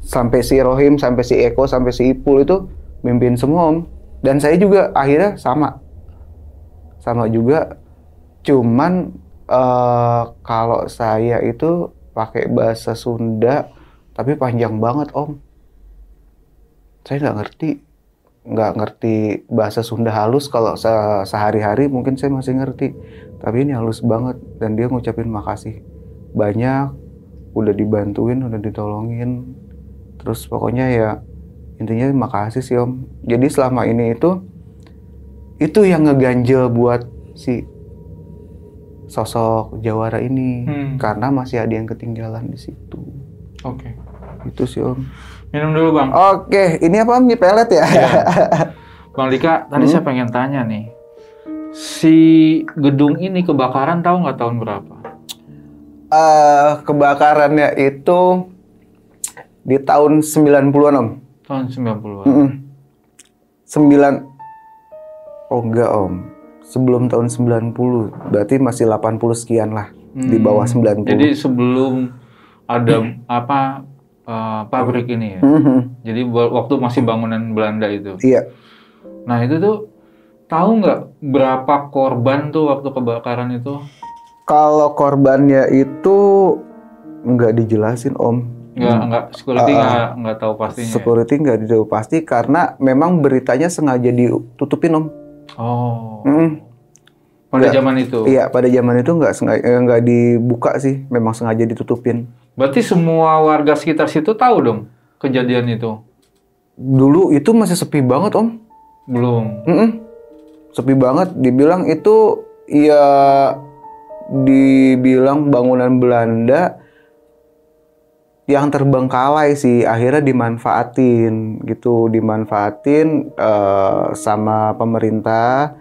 sampai si Rohim, sampai si Eko, sampai si Ipul itu mimpiin semua Om. Dan saya juga akhirnya sama juga, cuman kalau saya itu pakai bahasa Sunda tapi panjang banget Om. Saya nggak ngerti bahasa Sunda halus. Kalau sehari-hari mungkin saya masih ngerti, tapi ini halus banget. Dan dia ngucapin makasih banyak, udah dibantuin, udah ditolongin, terus pokoknya ya intinya makasih sih Om. Jadi selama ini itu yang ngeganjel buat si sosok Jawara ini, karena masih ada yang ketinggalan di situ. Oke. Itu sih Om. Minum dulu Bang. Oke, ini apa Om? Ini pelet ya? Bang Dika, tadi saya pengen tanya nih, si gedung ini kebakaran tahu nggak tahun berapa? Kebakarannya itu di tahun 90-an Om. Tahun 90-an. 9. Oh enggak Om. Sebelum tahun 90. Berarti masih 80 sekian lah. Di bawah 90. Jadi sebelum ada pabrik ini ya. Jadi waktu masih bangunan Belanda itu. Iya. Nah itu tuh tahu nggak berapa korban tuh waktu kebakaran itu? Kalau korbannya itu nggak dijelasin Om. Nggak, security nggak tahu pastinya. Security nggak tahu pasti karena memang beritanya sengaja ditutupin Om. Oh. Pada zaman itu. Iya, pada zaman itu nggak dibuka sih, memang sengaja ditutupin. Berarti semua warga sekitar situ tahu dong kejadian itu? Dulu itu masih sepi banget Om. Belum. Sepi banget, dibilang itu ya dibilang bangunan Belanda yang terbengkalai sih, akhirnya dimanfaatin sama pemerintah,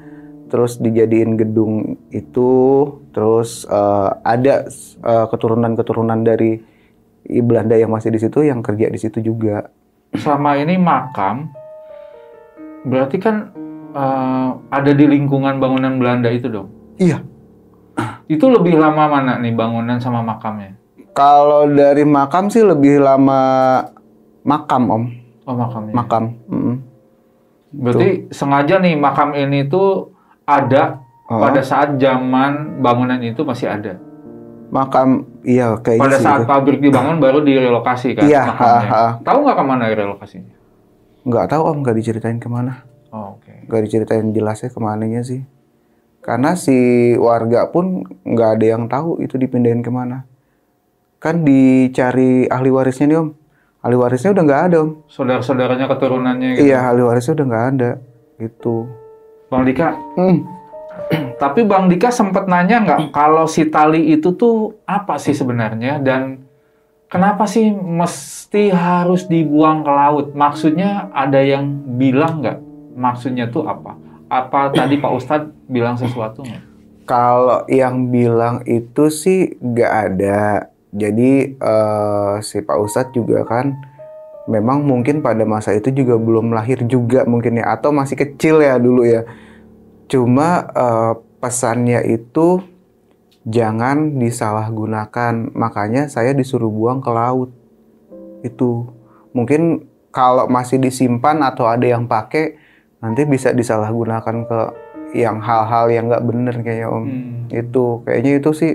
terus dijadiin gedung itu, terus ada keturunan dari Belanda yang masih di situ, yang kerja di situ juga. Sama ini makam, berarti kan ada di lingkungan bangunan Belanda itu dong? Iya. Itu lebih lama mana nih bangunan sama makamnya? Kalau dari makam sih lebih lama makam Om. Oh makamnya. Makam. Berarti sengaja nih makam ini tuh ada pada saat zaman bangunan itu masih ada. Makam, iya kayaknya. Pada saat pabrik dibangun baru direlokasi kan? Iya. Tahu nggak kemana relokasinya? Nggak tahu Om, nggak diceritain kemana. Oh, oke. Nggak diceritain jelasnya kemananya sih. Karena si warga pun nggak ada yang tahu itu dipindahin kemana. Kan dicari ahli warisnya nih Om. Ahli warisnya udah nggak ada Om. Saudara-saudaranya, keturunannya gitu? Iya, ahli warisnya udah nggak ada. Gitu. Bang Dika, tapi Bang Dika sempat nanya nggak kalau si tali itu tuh apa sih sebenarnya? Dan kenapa sih mesti harus dibuang ke laut? Maksudnya ada yang bilang nggak? Maksudnya tuh apa? Apa tadi Pak Ustadz bilang sesuatu nggak? Kalau yang bilang itu sih nggak ada. Jadi si Pak Ustadz juga kan memang mungkin pada masa itu juga belum lahir juga mungkin ya, atau masih kecil ya dulu ya. Cuma pesannya itu jangan disalahgunakan. Makanya saya disuruh buang ke laut. Itu mungkin kalau masih disimpan atau ada yang pakai, nanti bisa disalahgunakan ke yang hal-hal yang nggak bener kayaknya Om. Itu kayaknya itu sih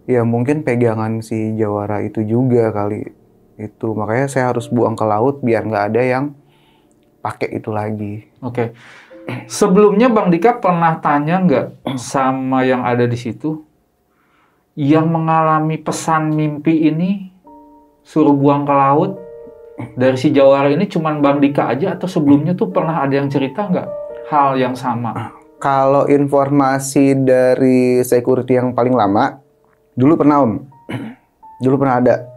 ya mungkin pegangan si jawara itu juga kali. Itu makanya saya harus buang ke laut biar nggak ada yang pakai itu lagi. Oke. Sebelumnya Bang Dika pernah tanya nggak sama yang ada di situ, yang mengalami pesan mimpi ini suruh buang ke laut dari si jawara ini cuman Bang Dika aja, atau sebelumnya tuh pernah ada yang cerita nggak hal yang sama? Kalau informasi dari security yang paling lama, dulu pernah Om, dulu pernah ada,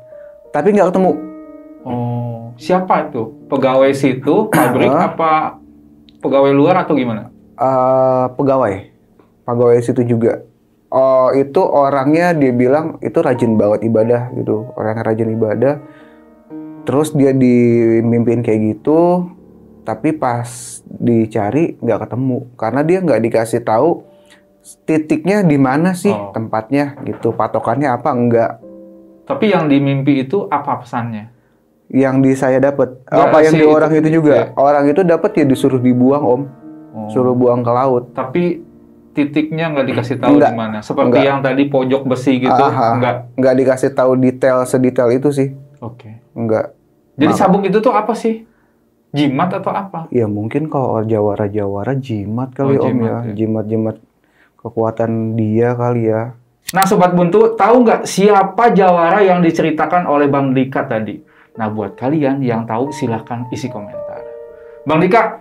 tapi nggak ketemu. Oh, siapa itu? Pegawai situ, pabrik apa pegawai luar atau gimana? Pegawai situ juga. Oh, itu orangnya dia bilang itu rajin banget ibadah gitu, orangnya rajin ibadah. Terus dia dimimpin kayak gitu, tapi pas dicari nggak ketemu karena dia nggak dikasih tahu titiknya di mana sih tempatnya gitu, patokannya apa enggak. Tapi yang di mimpi itu apa pesannya? Yang saya dapat apa yang di orang itu juga ya. Orang itu dapat ya disuruh dibuang Om, suruh buang ke laut. Tapi titiknya nggak dikasih tahu di mana. Seperti yang tadi pojok besi gitu, nggak dikasih tahu sedetail itu sih. Oke. Enggak. Jadi sabuk itu tuh apa sih? Jimat atau apa? Ya mungkin kalau jawara jimat kali Om ya. Jimat kekuatan dia kali ya. Nah Sobat Buntu, tahu nggak siapa jawara yang diceritakan oleh Bang Dika tadi? Nah buat kalian yang tahu silahkan isi komentar. Bang Dika,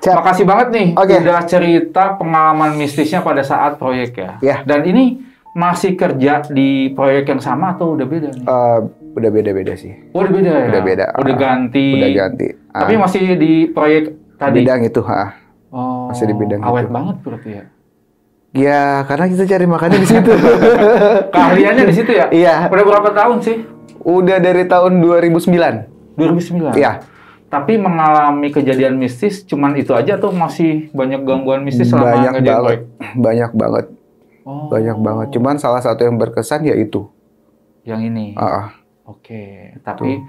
makasih banget nih udah cerita pengalaman mistisnya pada saat proyek ya. Dan ini masih kerja di proyek yang sama atau udah beda nih? Udah beda-beda sih. Oh, udah beda ya? Udah beda. Udah ganti. Udah ganti. Tapi masih di proyek tadi? Bidang itu, Oh, masih di bidang awet itu. banget berarti ya? Ya, karena kita cari makannya di situ. Keahliannya di situ ya? Iya. Udah berapa tahun sih? Udah dari tahun 2009. 2009? Iya. Tapi mengalami kejadian mistis cuman itu aja atau masih banyak gangguan mistis selama ngerjain proyek? Banyak banget. Oh. Banyak banget. Cuman salah satu yang berkesan ya itu. Yang ini? Oke. Tapi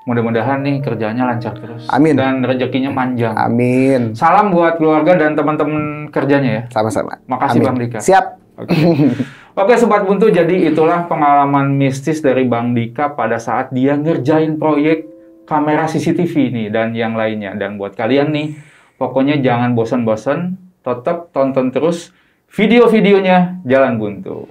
mudah-mudahan nih kerjanya lancar terus. Amin. Dan rezekinya panjang. Amin. Salam buat keluarga dan teman-teman kerjanya ya. Sama-sama. Makasih Bang Dika. Siap. Oke Sobat Buntu, jadi itulah pengalaman mistis dari Bang Dika pada saat dia ngerjain proyek kamera CCTV nih dan yang lainnya. Dan buat kalian nih, pokoknya jangan bosan-bosan, tetap tonton terus video-videonya Jalan Buntu.